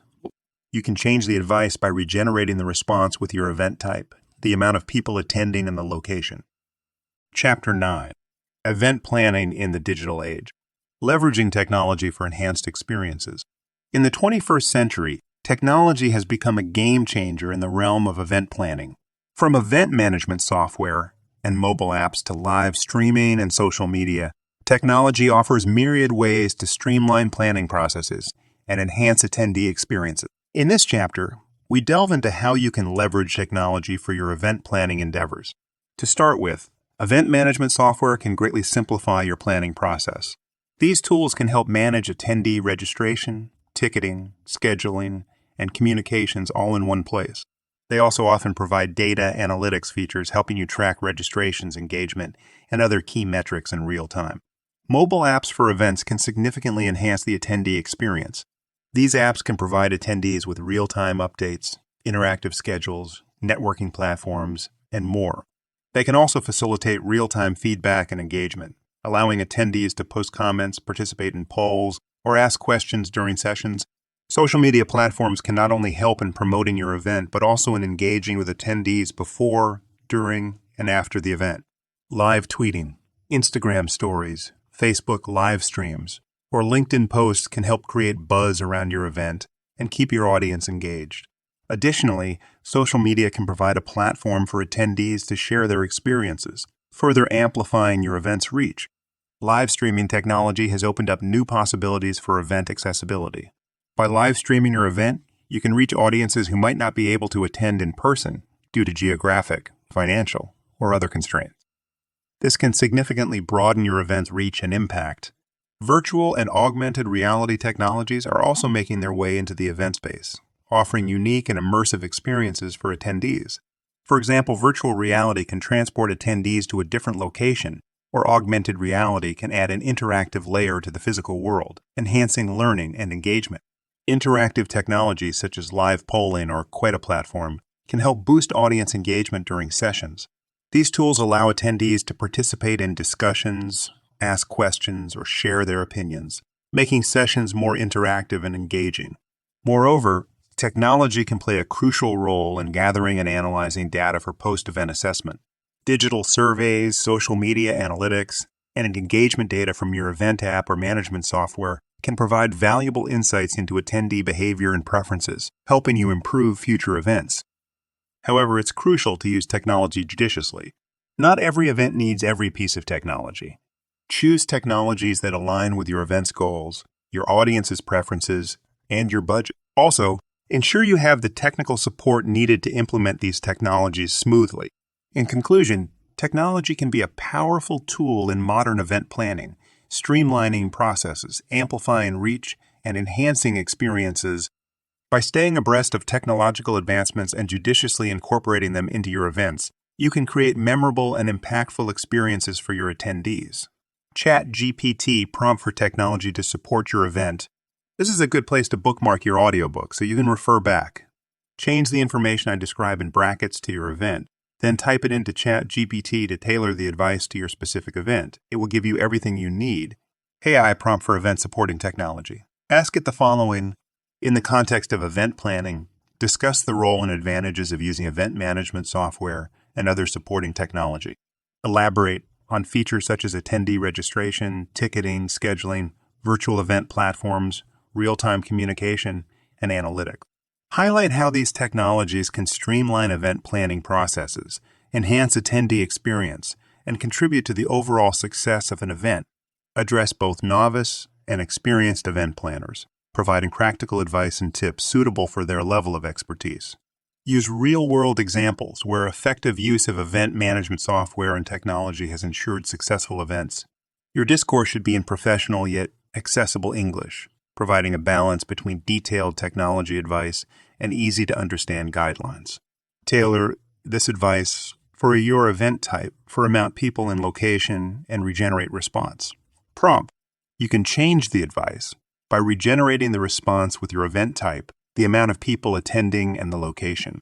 You can change the advice by regenerating the response with your event type, the amount of people attending, and the location. Chapter 9. Event Planning in the Digital Age. Leveraging technology for enhanced experiences. In the 21st century, technology has become a game changer in the realm of event planning. From event management software and mobile apps to live streaming and social media, technology offers myriad ways to streamline planning processes and enhance attendee experiences. In this chapter, we delve into how you can leverage technology for your event planning endeavors. To start with, event management software can greatly simplify your planning process. These tools can help manage attendee registration, ticketing, scheduling, and communications all in one place. They also often provide data analytics features helping you track registrations, engagement, and other key metrics in real time. Mobile apps for events can significantly enhance the attendee experience. These apps can provide attendees with real-time updates, interactive schedules, networking platforms, and more. They can also facilitate real-time feedback and engagement, allowing attendees to post comments, participate in polls, or ask questions during sessions. Social media platforms can not only help in promoting your event, but also in engaging with attendees before, during, and after the event. Live tweeting, Instagram stories, Facebook live streams, or LinkedIn posts can help create buzz around your event and keep your audience engaged. Additionally, social media can provide a platform for attendees to share their experiences, further amplifying your event's reach. Live streaming technology has opened up new possibilities for event accessibility. By live streaming your event, you can reach audiences who might not be able to attend in person due to geographic, financial, or other constraints. This can significantly broaden your event's reach and impact. Virtual and augmented reality technologies are also making their way into the event space, offering unique and immersive experiences for attendees. For example, virtual reality can transport attendees to a different location, or augmented reality can add an interactive layer to the physical world, enhancing learning and engagement. Interactive technologies such as live polling or Quetta platform can help boost audience engagement during sessions. These tools allow attendees to participate in discussions, ask questions, or share their opinions, making sessions more interactive and engaging. Moreover, technology can play a crucial role in gathering and analyzing data for post-event assessment. Digital surveys, social media analytics, and engagement data from your event app or management software can provide valuable insights into attendee behavior and preferences, helping you improve future events. However, it's crucial to use technology judiciously. Not every event needs every piece of technology. Choose technologies that align with your event's goals, your audience's preferences, and your budget. Also, ensure you have the technical support needed to implement these technologies smoothly. In conclusion, technology can be a powerful tool in modern event planning, streamlining processes, amplifying reach, and enhancing experiences. By staying abreast of technological advancements and judiciously incorporating them into your events, you can create memorable and impactful experiences for your attendees. ChatGPT prompt for technology to support your event. This is a good place to bookmark your audiobook so you can refer back. Change the information I describe in brackets to your event. Then type it into ChatGPT to tailor the advice to your specific event. It will give you everything you need. AI prompt for event supporting technology. Ask it the following. In the context of event planning, discuss the role and advantages of using event management software and other supporting technology. Elaborate on features such as attendee registration, ticketing, scheduling, virtual event platforms, real-time communication, and analytics. Highlight how these technologies can streamline event planning processes, enhance attendee experience, and contribute to the overall success of an event. Address both novice and experienced event planners, providing practical advice and tips suitable for their level of expertise. Use real-world examples where effective use of event management software and technology has ensured successful events. Your discourse should be in professional yet accessible English, providing a balance between detailed technology advice and easy-to-understand guidelines. Tailor this advice for your event type for amount, people, and location, and regenerate response. Prompt. You can change the advice by regenerating the response with your event type, the amount of people attending, and the location.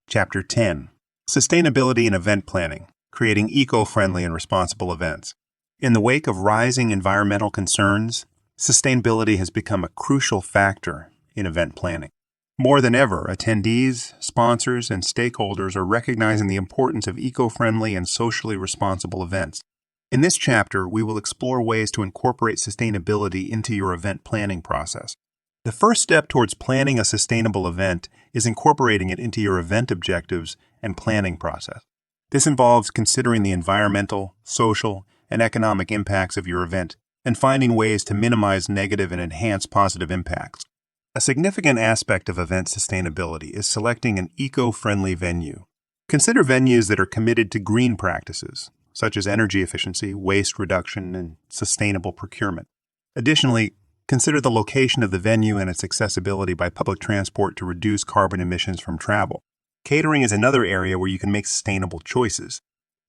Chapter 10. Sustainability and Event Planning, Creating Eco-Friendly and Responsible Events. In the wake of rising environmental concerns, sustainability has become a crucial factor in event planning. More than ever, attendees, sponsors, and stakeholders are recognizing the importance of eco-friendly and socially responsible events. In this chapter, we will explore ways to incorporate sustainability into your event planning process. The first step towards planning a sustainable event is incorporating it into your event objectives and planning process. This involves considering the environmental, social, and economic impacts of your event and finding ways to minimize negative and enhance positive impacts. A significant aspect of event sustainability is selecting an eco-friendly venue. Consider venues that are committed to green practices, such as energy efficiency, waste reduction, and sustainable procurement. Additionally, consider the location of the venue and its accessibility by public transport to reduce carbon emissions from travel. Catering is another area where you can make sustainable choices.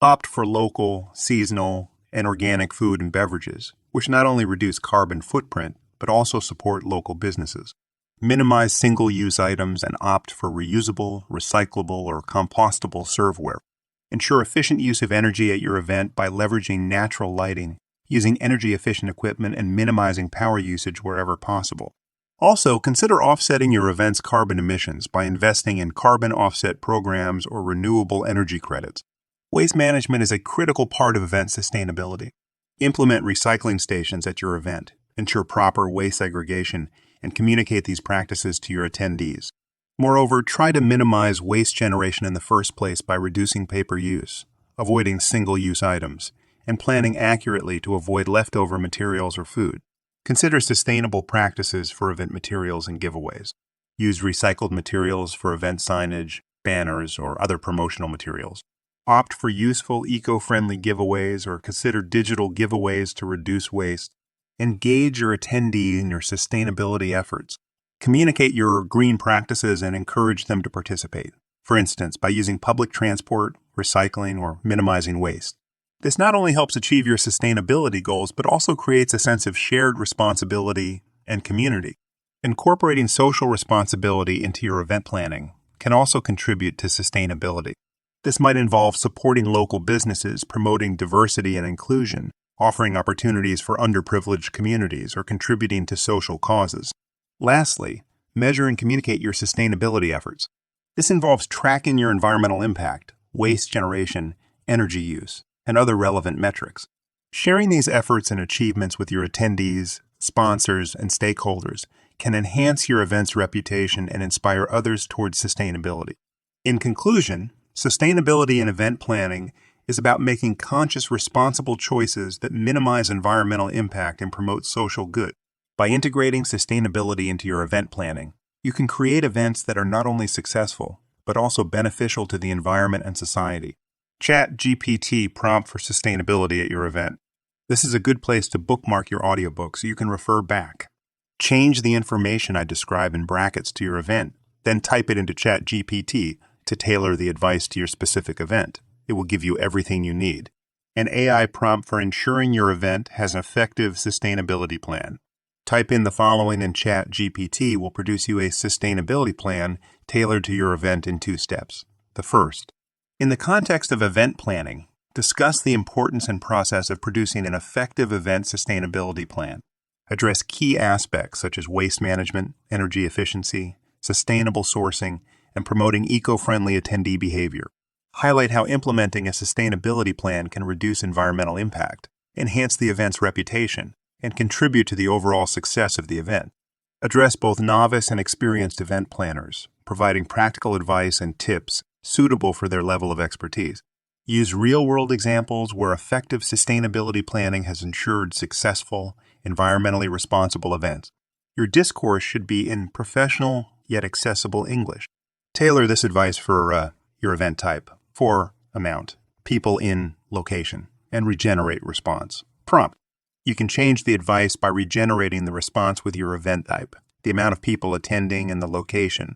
Opt for local, seasonal, and organic food and beverages, which not only reduce carbon footprint, but also support local businesses. Minimize single-use items and opt for reusable, recyclable, or compostable serveware. Ensure efficient use of energy at your event by leveraging natural lighting, using energy-efficient equipment, and minimizing power usage wherever possible. Also, consider offsetting your event's carbon emissions by investing in carbon offset programs or renewable energy credits. Waste management is a critical part of event sustainability. Implement recycling stations at your event, ensure proper waste segregation, and communicate these practices to your attendees. Moreover, try to minimize waste generation in the first place by reducing paper use, avoiding single-use items, and planning accurately to avoid leftover materials or food. Consider sustainable practices for event materials and giveaways. Use recycled materials for event signage, banners, or other promotional materials. Opt for useful, eco-friendly giveaways or consider digital giveaways to reduce waste. Engage your attendee in your sustainability efforts. Communicate your green practices and encourage them to participate, for instance, by using public transport, recycling, or minimizing waste. This not only helps achieve your sustainability goals, but also creates a sense of shared responsibility and community. Incorporating social responsibility into your event planning can also contribute to sustainability. This might involve supporting local businesses, promoting diversity and inclusion, offering opportunities for underprivileged communities, or contributing to social causes. Lastly, measure and communicate your sustainability efforts. This involves tracking your environmental impact, waste generation, energy use, and other relevant metrics. Sharing these efforts and achievements with your attendees, sponsors, and stakeholders can enhance your event's reputation and inspire others towards sustainability. In conclusion, sustainability in event planning is about making conscious, responsible choices that minimize environmental impact and promote social good. By integrating sustainability into your event planning, you can create events that are not only successful, but also beneficial to the environment and society. ChatGPT prompt for sustainability at your event. This is a good place to bookmark your audiobook so you can refer back. Change the information I describe in brackets to your event, then type it into ChatGPT to tailor the advice to your specific event. It will give you everything you need. An AI prompt for ensuring your event has an effective sustainability plan. Type in the following and ChatGPT will produce you a sustainability plan tailored to your event in 2 steps. The first, in the context of event planning, discuss the importance and process of producing an effective event sustainability plan. Address key aspects such as waste management, energy efficiency, sustainable sourcing, and promoting eco-friendly attendee behavior. Highlight how implementing a sustainability plan can reduce environmental impact, enhance the event's reputation, and contribute to the overall success of the event. Address both novice and experienced event planners, providing practical advice and tips suitable for their level of expertise. Use real-world examples where effective sustainability planning has ensured successful, environmentally responsible events. Your discourse should be in professional yet accessible English. Tailor this advice for your event type, for amount, people in location, and regenerate response. Prompt. You can change the advice by regenerating the response with your event type, the amount of people attending, and the location.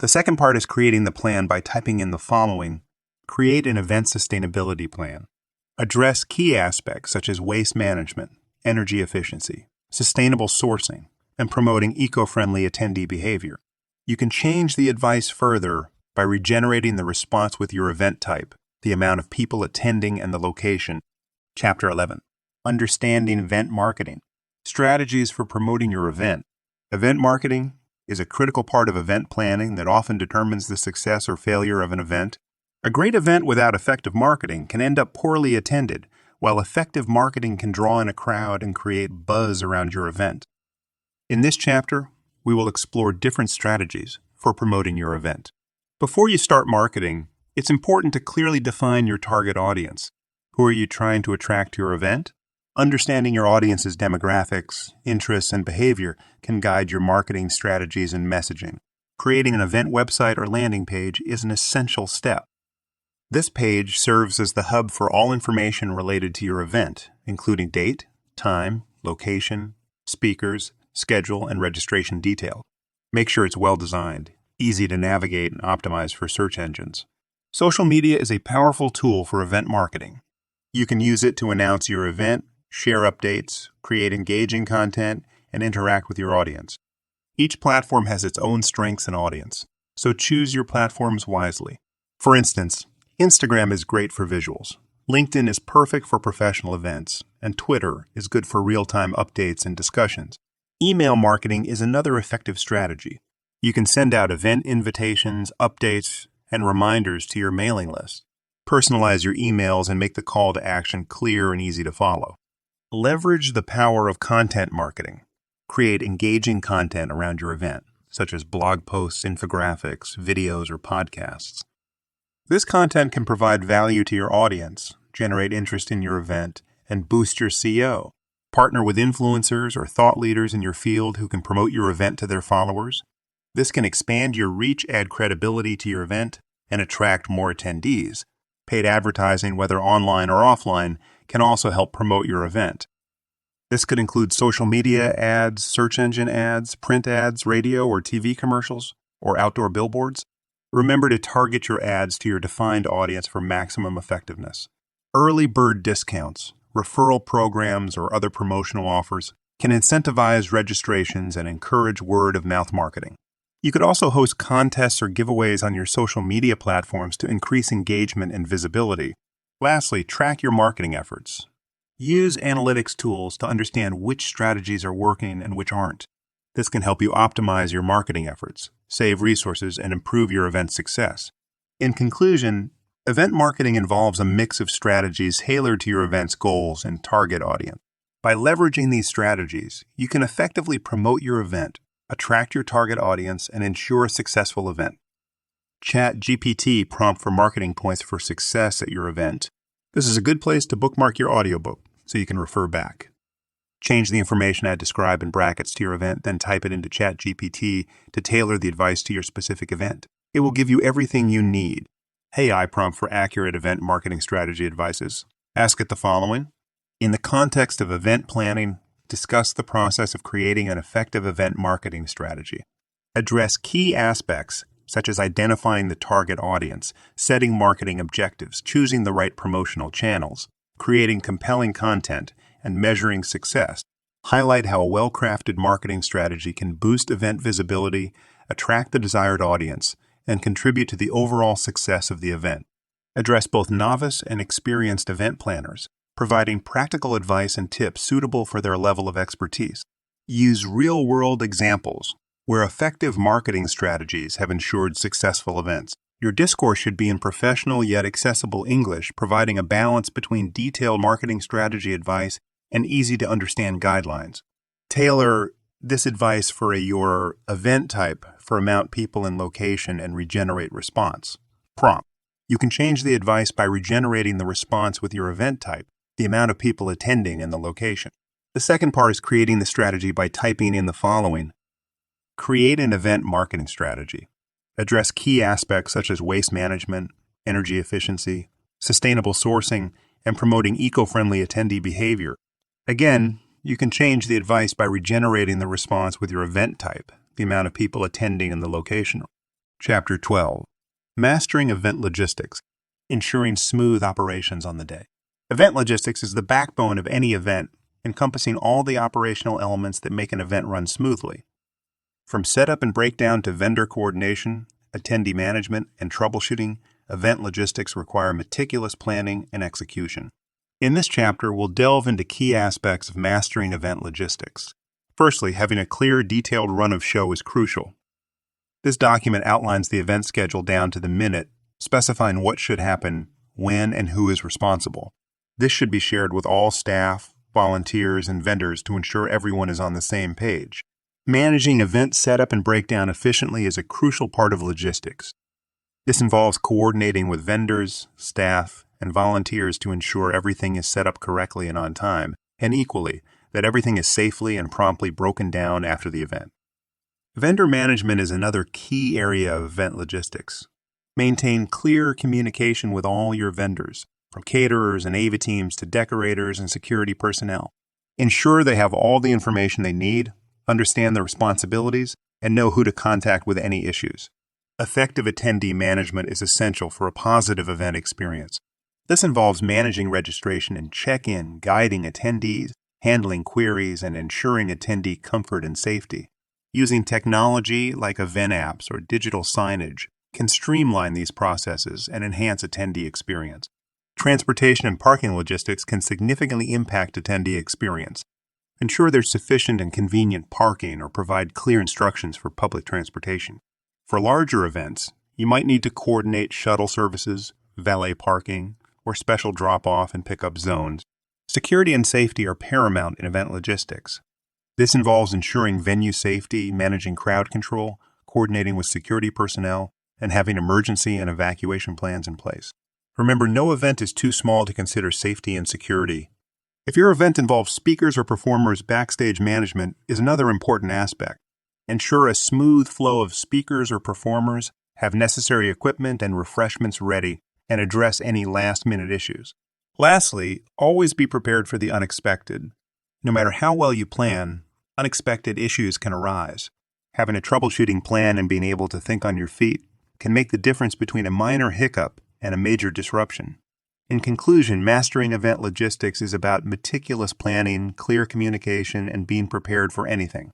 The second part is creating the plan by typing in the following. Create an event sustainability plan. Address key aspects such as waste management, energy efficiency, sustainable sourcing, and promoting eco-friendly attendee behavior. You can change the advice further by regenerating the response with your event type, the amount of people attending, and the location. Chapter 11. Understanding event marketing. Strategies for promoting your event. Event marketing is a critical part of event planning that often determines the success or failure of an event. A great event without effective marketing can end up poorly attended, while effective marketing can draw in a crowd and create buzz around your event. In this chapter, we will explore different strategies for promoting your event. Before you start marketing, it's important to clearly define your target audience. Who are you trying to attract to your event? Understanding your audience's demographics, interests, and behavior can guide your marketing strategies and messaging. Creating an event website or landing page is an essential step. This page serves as the hub for all information related to your event, including date, time, location, speakers, schedule, and registration details. Make sure it's well designed, easy to navigate, and optimized for search engines. Social media is a powerful tool for event marketing. You can use it to announce your event, share updates, create engaging content, and interact with your audience. Each platform has its own strengths and audience, so choose your platforms wisely. For instance, Instagram is great for visuals, LinkedIn is perfect for professional events, and Twitter is good for real-time updates and discussions. Email marketing is another effective strategy. You can send out event invitations, updates, and reminders to your mailing list. Personalize your emails and make the call to action clear and easy to follow. Leverage the power of content marketing. Create engaging content around your event, such as blog posts, infographics, videos, or podcasts. This content can provide value to your audience, generate interest in your event, and boost your SEO. Partner with influencers or thought leaders in your field who can promote your event to their followers. This can expand your reach, add credibility to your event, and attract more attendees. Paid advertising, whether online or offline, can also help promote your event. This could include social media ads, search engine ads, print ads, radio or TV commercials, or outdoor billboards. Remember to target your ads to your defined audience for maximum effectiveness. Early bird discounts, referral programs, or other promotional offers can incentivize registrations and encourage word-of-mouth marketing. You could also host contests or giveaways on your social media platforms to increase engagement and visibility. Lastly, track your marketing efforts. Use analytics tools to understand which strategies are working and which aren't. This can help you optimize your marketing efforts, save resources, and improve your event's success. In conclusion, event marketing involves a mix of strategies tailored to your event's goals and target audience. By leveraging these strategies, you can effectively promote your event, attract your target audience, and ensure a successful event. ChatGPT prompt for marketing points for success at your event. This is a good place to bookmark your audiobook so you can refer back. Change the information I describe in brackets to your event, then type it into ChatGPT to tailor the advice to your specific event. It will give you everything you need. Hey, iPrompt for accurate event marketing strategy advices. Ask it the following. In the context of event planning, discuss the process of creating an effective event marketing strategy. Address key aspects such as identifying the target audience, setting marketing objectives, choosing the right promotional channels, creating compelling content, and measuring success. Highlight how a well-crafted marketing strategy can boost event visibility, attract the desired audience, and contribute to the overall success of the event. Address both novice and experienced event planners, providing practical advice and tips suitable for their level of expertise. Use real-world examples where effective marketing strategies have ensured successful events. Your discourse should be in professional yet accessible English, providing a balance between detailed marketing strategy advice and easy-to-understand guidelines. Tailor this advice for your event type for amount, people, and location, and regenerate response. Prompt. You can change the advice by regenerating the response with your event type, the amount of people attending, and the location. The second part is creating the strategy by typing in the following. Create an event marketing strategy. Address key aspects such as waste management, energy efficiency, sustainable sourcing, and promoting eco-friendly attendee behavior. Again, you can change the advice by regenerating the response with your event type, the amount of people attending, and the location. Chapter 12. Mastering event logistics, ensuring smooth operations on the day. Event logistics is the backbone of any event, encompassing all the operational elements that make an event run smoothly. From setup and breakdown to vendor coordination, attendee management, and troubleshooting, event logistics require meticulous planning and execution. In this chapter, we'll delve into key aspects of mastering event logistics. Firstly, having a clear, detailed run of show is crucial. This document outlines the event schedule down to the minute, specifying what should happen, when, and who is responsible. This should be shared with all staff, volunteers, and vendors to ensure everyone is on the same page. Managing event setup and breakdown efficiently is a crucial part of logistics. This involves coordinating with vendors, staff, and volunteers to ensure everything is set up correctly and on time, and equally, that everything is safely and promptly broken down after the event. Vendor management is another key area of event logistics. Maintain clear communication with all your vendors, from caterers and AV teams to decorators and security personnel. Ensure they have all the information they need, understand their responsibilities, and know who to contact with any issues. Effective attendee management is essential for a positive event experience. This involves managing registration and check-in, guiding attendees, handling queries, and ensuring attendee comfort and safety. Using technology like event apps or digital signage can streamline these processes and enhance attendee experience. Transportation and parking logistics can significantly impact attendee experience. Ensure there's sufficient and convenient parking or provide clear instructions for public transportation. For larger events, you might need to coordinate shuttle services, valet parking, or special drop-off and pick-up zones. Security and safety are paramount in event logistics. This involves ensuring venue safety, managing crowd control, coordinating with security personnel, and having emergency and evacuation plans in place. Remember, no event is too small to consider safety and security. If your event involves speakers or performers, backstage management is another important aspect. Ensure a smooth flow of speakers or performers, have necessary equipment and refreshments ready, and address any last-minute issues. Lastly, always be prepared for the unexpected. No matter how well you plan, unexpected issues can arise. Having a troubleshooting plan and being able to think on your feet can make the difference between a minor hiccup and a major disruption. In conclusion, mastering event logistics is about meticulous planning, clear communication, and being prepared for anything.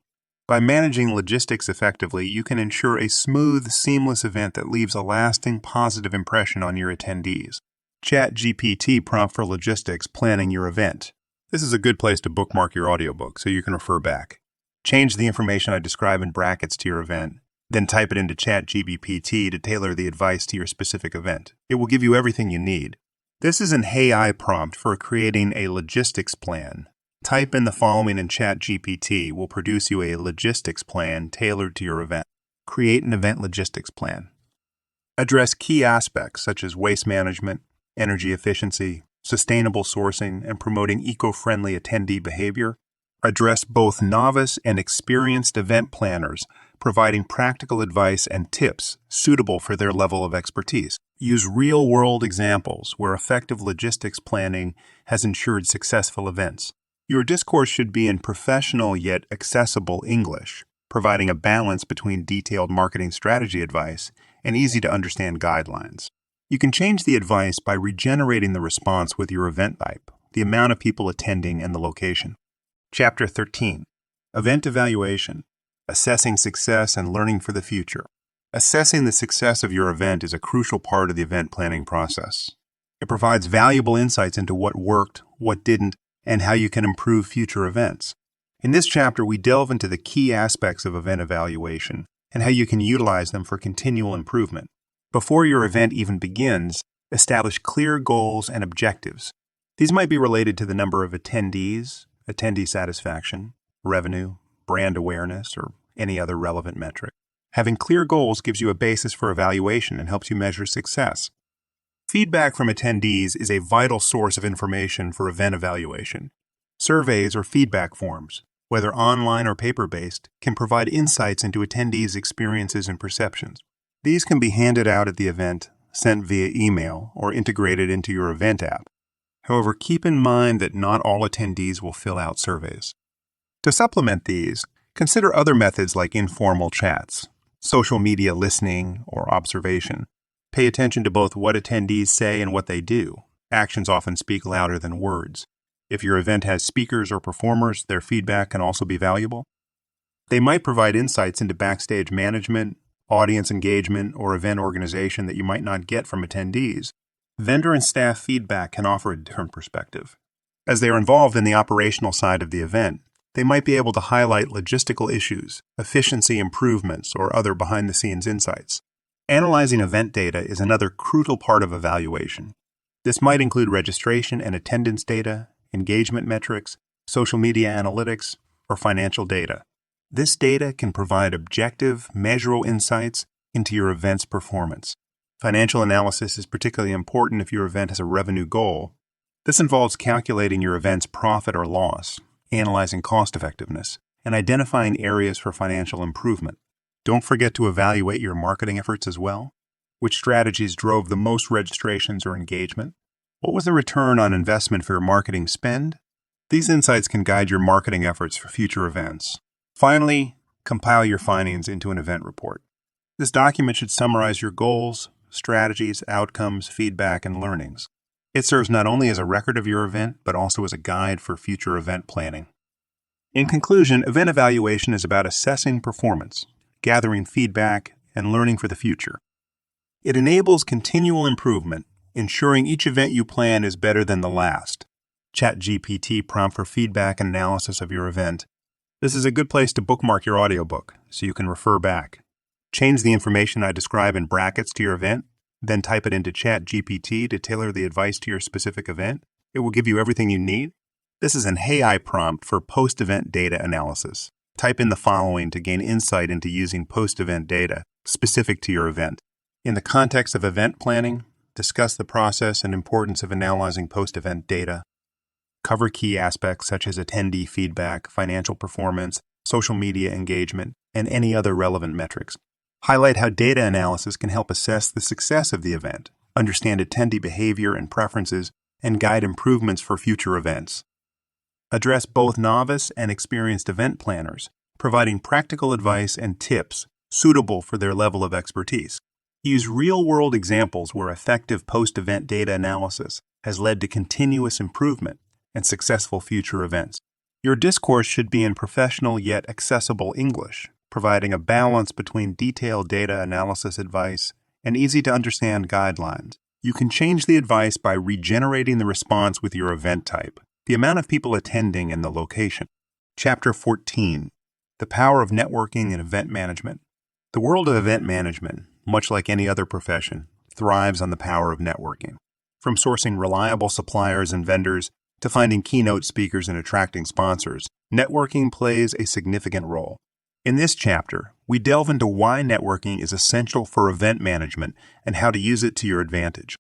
By managing logistics effectively, you can ensure a smooth, seamless event that leaves a lasting positive impression on your attendees. ChatGPT Prompt for Logistics Planning Your Event. This is a good place to bookmark your audiobook so you can refer back. Change the information I describe in brackets to your event, then type it into ChatGPT to tailor the advice to your specific event. It will give you everything you need. This is an AI prompt for creating a logistics plan. Type in the following and ChatGPT will produce you a logistics plan tailored to your event. Create an event logistics plan. Address key aspects such as waste management, energy efficiency, sustainable sourcing, and promoting eco-friendly attendee behavior. Address both novice and experienced event planners, providing practical advice and tips suitable for their level of expertise. Use real-world examples where effective logistics planning has ensured successful events. Your discourse should be in professional yet accessible English, providing a balance between detailed marketing strategy advice and easy-to-understand guidelines. You can change the advice by regenerating the response with your event type, the amount of people attending, and the location. Chapter 13. Event Evaluation. Assessing Success and Learning for the Future. Assessing the success of your event is a crucial part of the event planning process. It provides valuable insights into what worked, what didn't, and how you can improve future events. In this chapter, we delve into the key aspects of event evaluation and how you can utilize them for continual improvement. Before your event even begins, establish clear goals and objectives. These might be related to the number of attendees, attendee satisfaction, revenue, brand awareness, or any other relevant metric. Having clear goals gives you a basis for evaluation and helps you measure success. Feedback from attendees is a vital source of information for event evaluation. Surveys or feedback forms, whether online or paper-based, can provide insights into attendees' experiences and perceptions. These can be handed out at the event, sent via email, or integrated into your event app. However, keep in mind that not all attendees will fill out surveys. To supplement these, consider other methods like informal chats, social media listening, or observation. Pay attention to both what attendees say and what they do. Actions often speak louder than words. If your event has speakers or performers, their feedback can also be valuable. They might provide insights into backstage management, audience engagement, or event organization that you might not get from attendees, vendor and staff feedback can offer a different perspective. As they are involved in the operational side of the event, they might be able to highlight logistical issues, efficiency improvements, or other behind-the-scenes insights. Analyzing event data is another crucial part of evaluation. This might include registration and attendance data, engagement metrics, social media analytics, or financial data. This data can provide objective, measurable insights into your event's performance. Financial analysis is particularly important if your event has a revenue goal. This involves calculating your event's profit or loss, analyzing cost effectiveness, and identifying areas for financial improvement. Don't forget to evaluate your marketing efforts as well. Which strategies drove the most registrations or engagement? What was the return on investment for your marketing spend? These insights can guide your marketing efforts for future events. Finally, compile your findings into an event report. This document should summarize your goals, strategies, outcomes, feedback, and learnings. It serves not only as a record of your event, but also as a guide for future event planning. In conclusion, event evaluation is about assessing performance, gathering feedback, and learning for the future. It enables continual improvement, ensuring each event you plan is better than the last. ChatGPT prompt for feedback and analysis of your event. This is a good place to bookmark your audiobook so you can refer back. Change the information I describe in brackets to your event, then type it into ChatGPT to tailor the advice to your specific event. It will give you everything you need. This is an AI prompt for post-event data analysis. Type in the following to gain insight into using post-event data specific to your event. In the context of event planning, discuss the process and importance of analyzing post-event data. Cover key aspects such as attendee feedback, financial performance, social media engagement, and any other relevant metrics. Highlight how data analysis can help assess the success of the event, understand attendee behavior and preferences, and guide improvements for future events. Address both novice and experienced event planners, providing practical advice and tips suitable for their level of expertise. Use real-world examples where effective post-event data analysis has led to continuous improvement and successful future events. Your discourse should be in professional yet accessible English, providing a balance between detailed data analysis advice and easy-to-understand guidelines. You can change the advice by regenerating the response with your event type, the amount of people attending, and the location. Chapter 14. The Power of Networking and Event Management. The world of event management, much like any other profession, thrives on the power of networking. From sourcing reliable suppliers and vendors to finding keynote speakers and attracting sponsors, networking plays a significant role. In this chapter, we delve into why networking is essential for event management and how to use it to your advantage.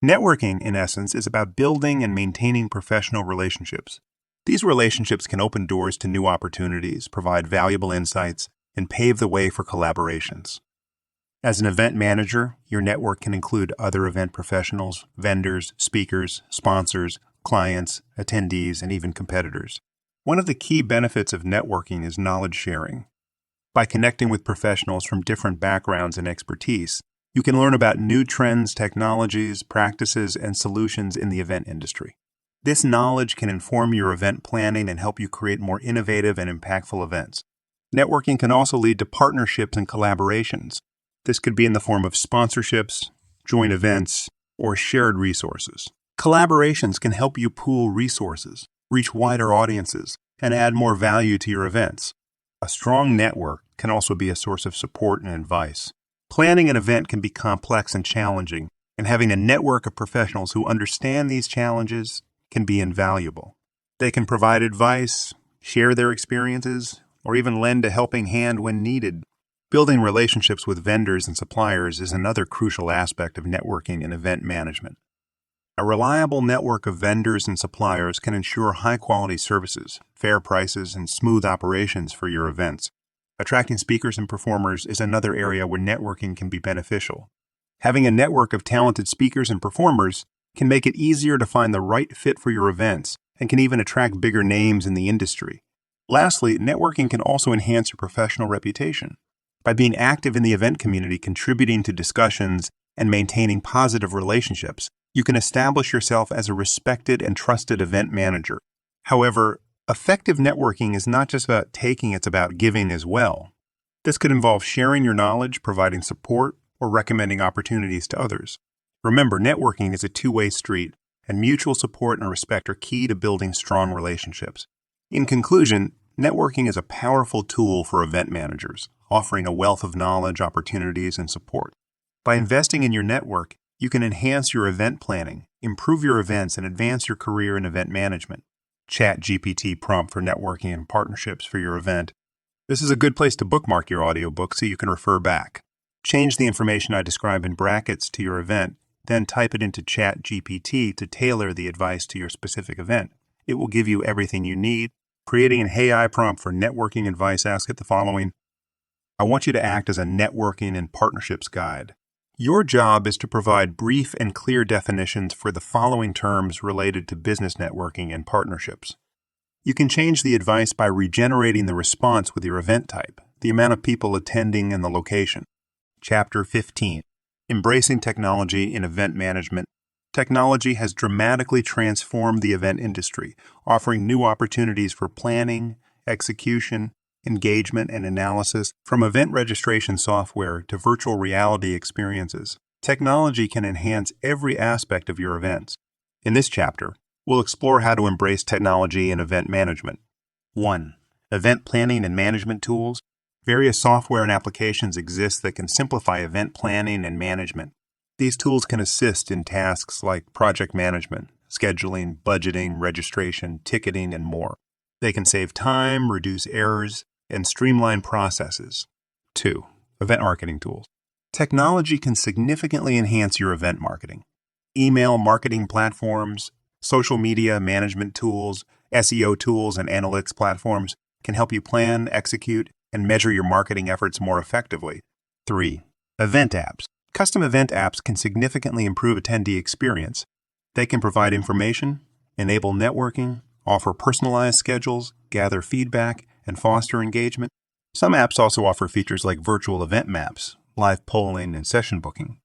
Networking, in essence, is about building and maintaining professional relationships. These relationships can open doors to new opportunities, provide valuable insights, and pave the way for collaborations. As an event manager, your network can include other event professionals, vendors, speakers, sponsors, clients, attendees, and even competitors. One of the key benefits of networking is knowledge sharing. By connecting with professionals from different backgrounds and expertise, you can learn about new trends, technologies, practices, and solutions in the event industry. This knowledge can inform your event planning and help you create more innovative and impactful events. Networking can also lead to partnerships and collaborations. This could be in the form of sponsorships, joint events, or shared resources. Collaborations can help you pool resources, reach wider audiences, and add more value to your events. A strong network can also be a source of support and advice. Planning an event can be complex and challenging, and having a network of professionals who understand these challenges can be invaluable. They can provide advice, share their experiences, or even lend a helping hand when needed. Building relationships with vendors and suppliers is another crucial aspect of networking and event management. A reliable network of vendors and suppliers can ensure high-quality services, fair prices, and smooth operations for your events. Attracting speakers and performers is another area where networking can be beneficial. Having a network of talented speakers and performers can make it easier to find the right fit for your events and can even attract bigger names in the industry. Lastly, networking can also enhance your professional reputation. By being active in the event community, contributing to discussions, and maintaining positive relationships, you can establish yourself as a respected and trusted event manager. However, effective networking is not just about taking, it's about giving as well. This could involve sharing your knowledge, providing support, or recommending opportunities to others. Remember, networking is a two-way street, and mutual support and respect are key to building strong relationships. In conclusion, networking is a powerful tool for event managers, offering a wealth of knowledge, opportunities, and support. By investing in your network, you can enhance your event planning, improve your events, and advance your career in event management. ChatGPT prompt for networking and partnerships for your event. This is a good place to bookmark your audiobook so you can refer back. Change the information I describe in brackets to your event, then type it into ChatGPT to tailor the advice to your specific event. It will give you everything you need. Creating an AI prompt for networking advice, ask it the following. I want you to act as a networking and partnerships guide. Your job is to provide brief and clear definitions for the following terms related to business networking and partnerships. You can change the advice by regenerating the response with your event type, the amount of people attending, and the location. Chapter 15. Embracing Technology in Event Management. Technology has dramatically transformed the event industry, offering new opportunities for planning, execution, engagement, and analysis, from event registration software to virtual reality experiences. Technology can enhance every aspect of your events. In this chapter, we'll explore how to embrace technology in event management. 1. Event planning and management tools. Various software and applications exist that can simplify event planning and management. These tools can assist in tasks like project management, scheduling, budgeting, registration, ticketing, and more. They can save time, reduce errors, and streamline processes. 2. Event marketing tools. Technology can significantly enhance your event marketing. Email marketing platforms, social media management tools, SEO tools, and analytics platforms can help you plan, execute, and measure your marketing efforts more effectively. 3. Event apps. Custom event apps can significantly improve attendee experience. They can provide information, enable networking, offer personalized schedules, gather feedback, and foster engagement. Some apps also offer features like virtual event maps, live polling, and session booking.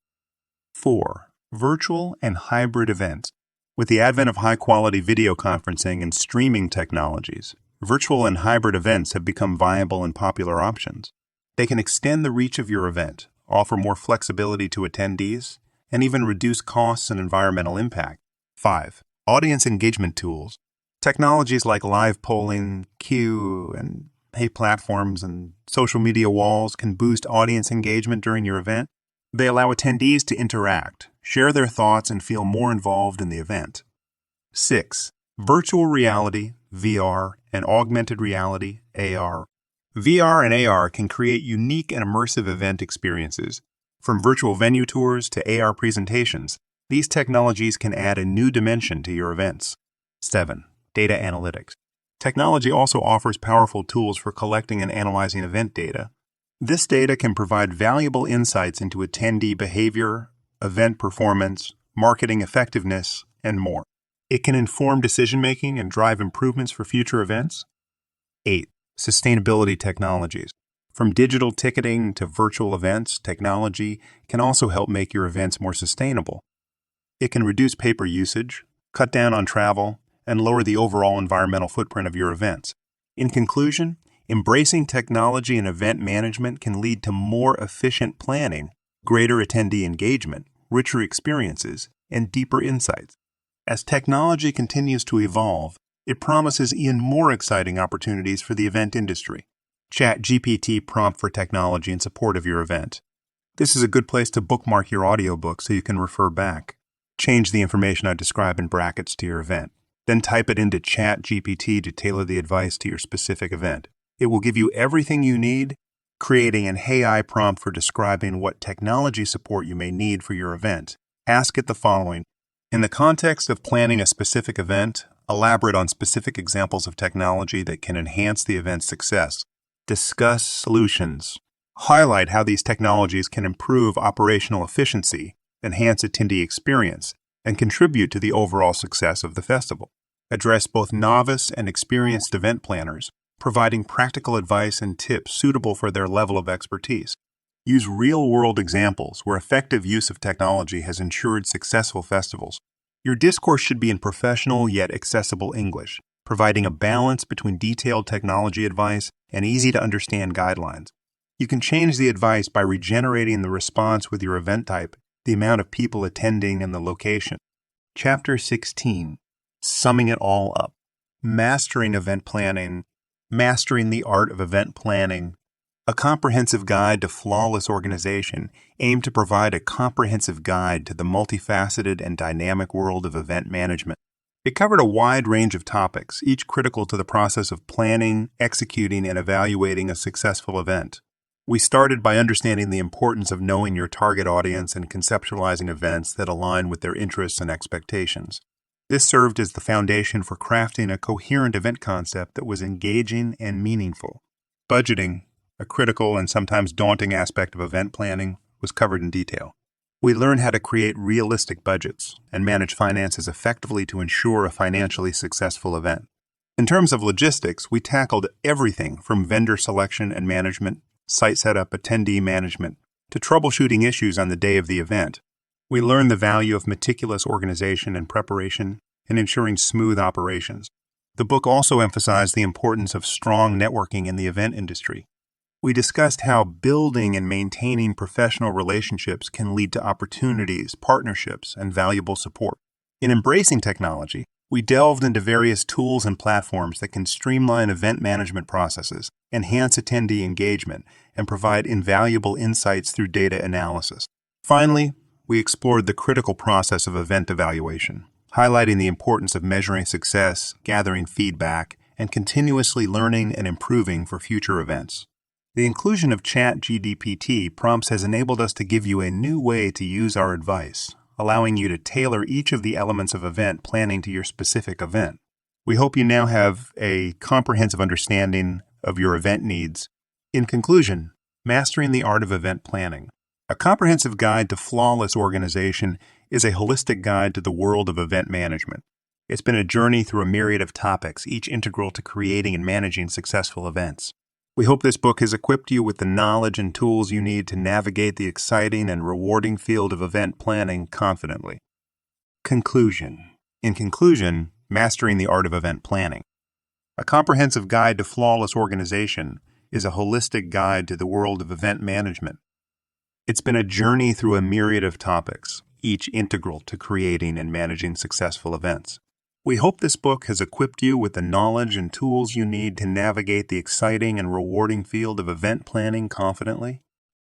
4. Virtual and hybrid events. With the advent of high-quality video conferencing and streaming technologies, virtual and hybrid events have become viable and popular options. They can extend the reach of your event, offer more flexibility to attendees, and even reduce costs and environmental impact. 5. Audience engagement tools. Technologies like live polling, queue, and pay platforms and social media walls can boost audience engagement during your event. They allow attendees to interact, share their thoughts, and feel more involved in the event. 6. Virtual reality, VR, and augmented reality, AR. VR and AR can create unique and immersive event experiences. From virtual venue tours to AR presentations, these technologies can add a new dimension to your events. 7. Data analytics. Technology also offers powerful tools for collecting and analyzing event data. This data can provide valuable insights into attendee behavior, event performance, marketing effectiveness, and more. It can inform decision-making and drive improvements for future events. 8. Sustainability technologies. From digital ticketing to virtual events, technology can also help make your events more sustainable. It can reduce paper usage, cut down on travel, and lower the overall environmental footprint of your events. In conclusion, embracing technology in event management can lead to more efficient planning, greater attendee engagement, richer experiences, and deeper insights. As technology continues to evolve, it promises even more exciting opportunities for the event industry. ChatGPT prompt for technology in support of your event. This is a good place to bookmark your audiobook so you can refer back. Change the information I describe in brackets to your event. Then type it into ChatGPT to tailor the advice to your specific event. It will give you everything you need, creating an AI prompt for describing what technology support you may need for your event. Ask it the following. In the context of planning a specific event, elaborate on specific examples of technology that can enhance the event's success. Discuss solutions. Highlight how these technologies can improve operational efficiency, enhance attendee experience, and contribute to the overall success of the festival. Address both novice and experienced event planners, providing practical advice and tips suitable for their level of expertise. Use real-world examples where effective use of technology has ensured successful festivals. Your discourse should be in professional yet accessible English, providing a balance between detailed technology advice and easy-to-understand guidelines. You can change the advice by regenerating the response with your event type, the amount of people attending, and the location. Chapter 16. Summing it all up. Mastering event planning. Mastering the art of event planning. A comprehensive guide to flawless organization aimed to provide a comprehensive guide to the multifaceted and dynamic world of event management. It covered a wide range of topics, each critical to the process of planning, executing, and evaluating a successful event. We started by understanding the importance of knowing your target audience and conceptualizing events that align with their interests and expectations. This served as the foundation for crafting a coherent event concept that was engaging and meaningful. Budgeting, a critical and sometimes daunting aspect of event planning, was covered in detail. We learned how to create realistic budgets and manage finances effectively to ensure a financially successful event. In terms of logistics, we tackled everything from vendor selection and management, site setup, attendee management, to troubleshooting issues on the day of the event. We learned the value of meticulous organization and preparation and ensuring smooth operations. The book also emphasized the importance of strong networking in the event industry. We discussed how building and maintaining professional relationships can lead to opportunities, partnerships, and valuable support. In embracing technology, we delved into various tools and platforms that can streamline event management processes, enhance attendee engagement, and provide invaluable insights through data analysis. Finally, we explored the critical process of event evaluation, highlighting the importance of measuring success, gathering feedback, and continuously learning and improving for future events. The inclusion of ChatGPT prompts has enabled us to give you a new way to use our advice, allowing you to tailor each of the elements of event planning to your specific event. We hope you now have a comprehensive understanding of your event needs. In conclusion, mastering the art of event planning. A comprehensive guide to flawless organization is a holistic guide to the world of event management. It's been a journey through a myriad of topics, each integral to creating and managing successful events. We hope this book has equipped you with the knowledge and tools you need to navigate the exciting and rewarding field of event planning confidently. Conclusion. In conclusion, mastering the art of event planning. A comprehensive guide to flawless organization is a holistic guide to the world of event management. It's been a journey through a myriad of topics, each integral to creating and managing successful events. We hope this book has equipped you with the knowledge and tools you need to navigate the exciting and rewarding field of event planning confidently.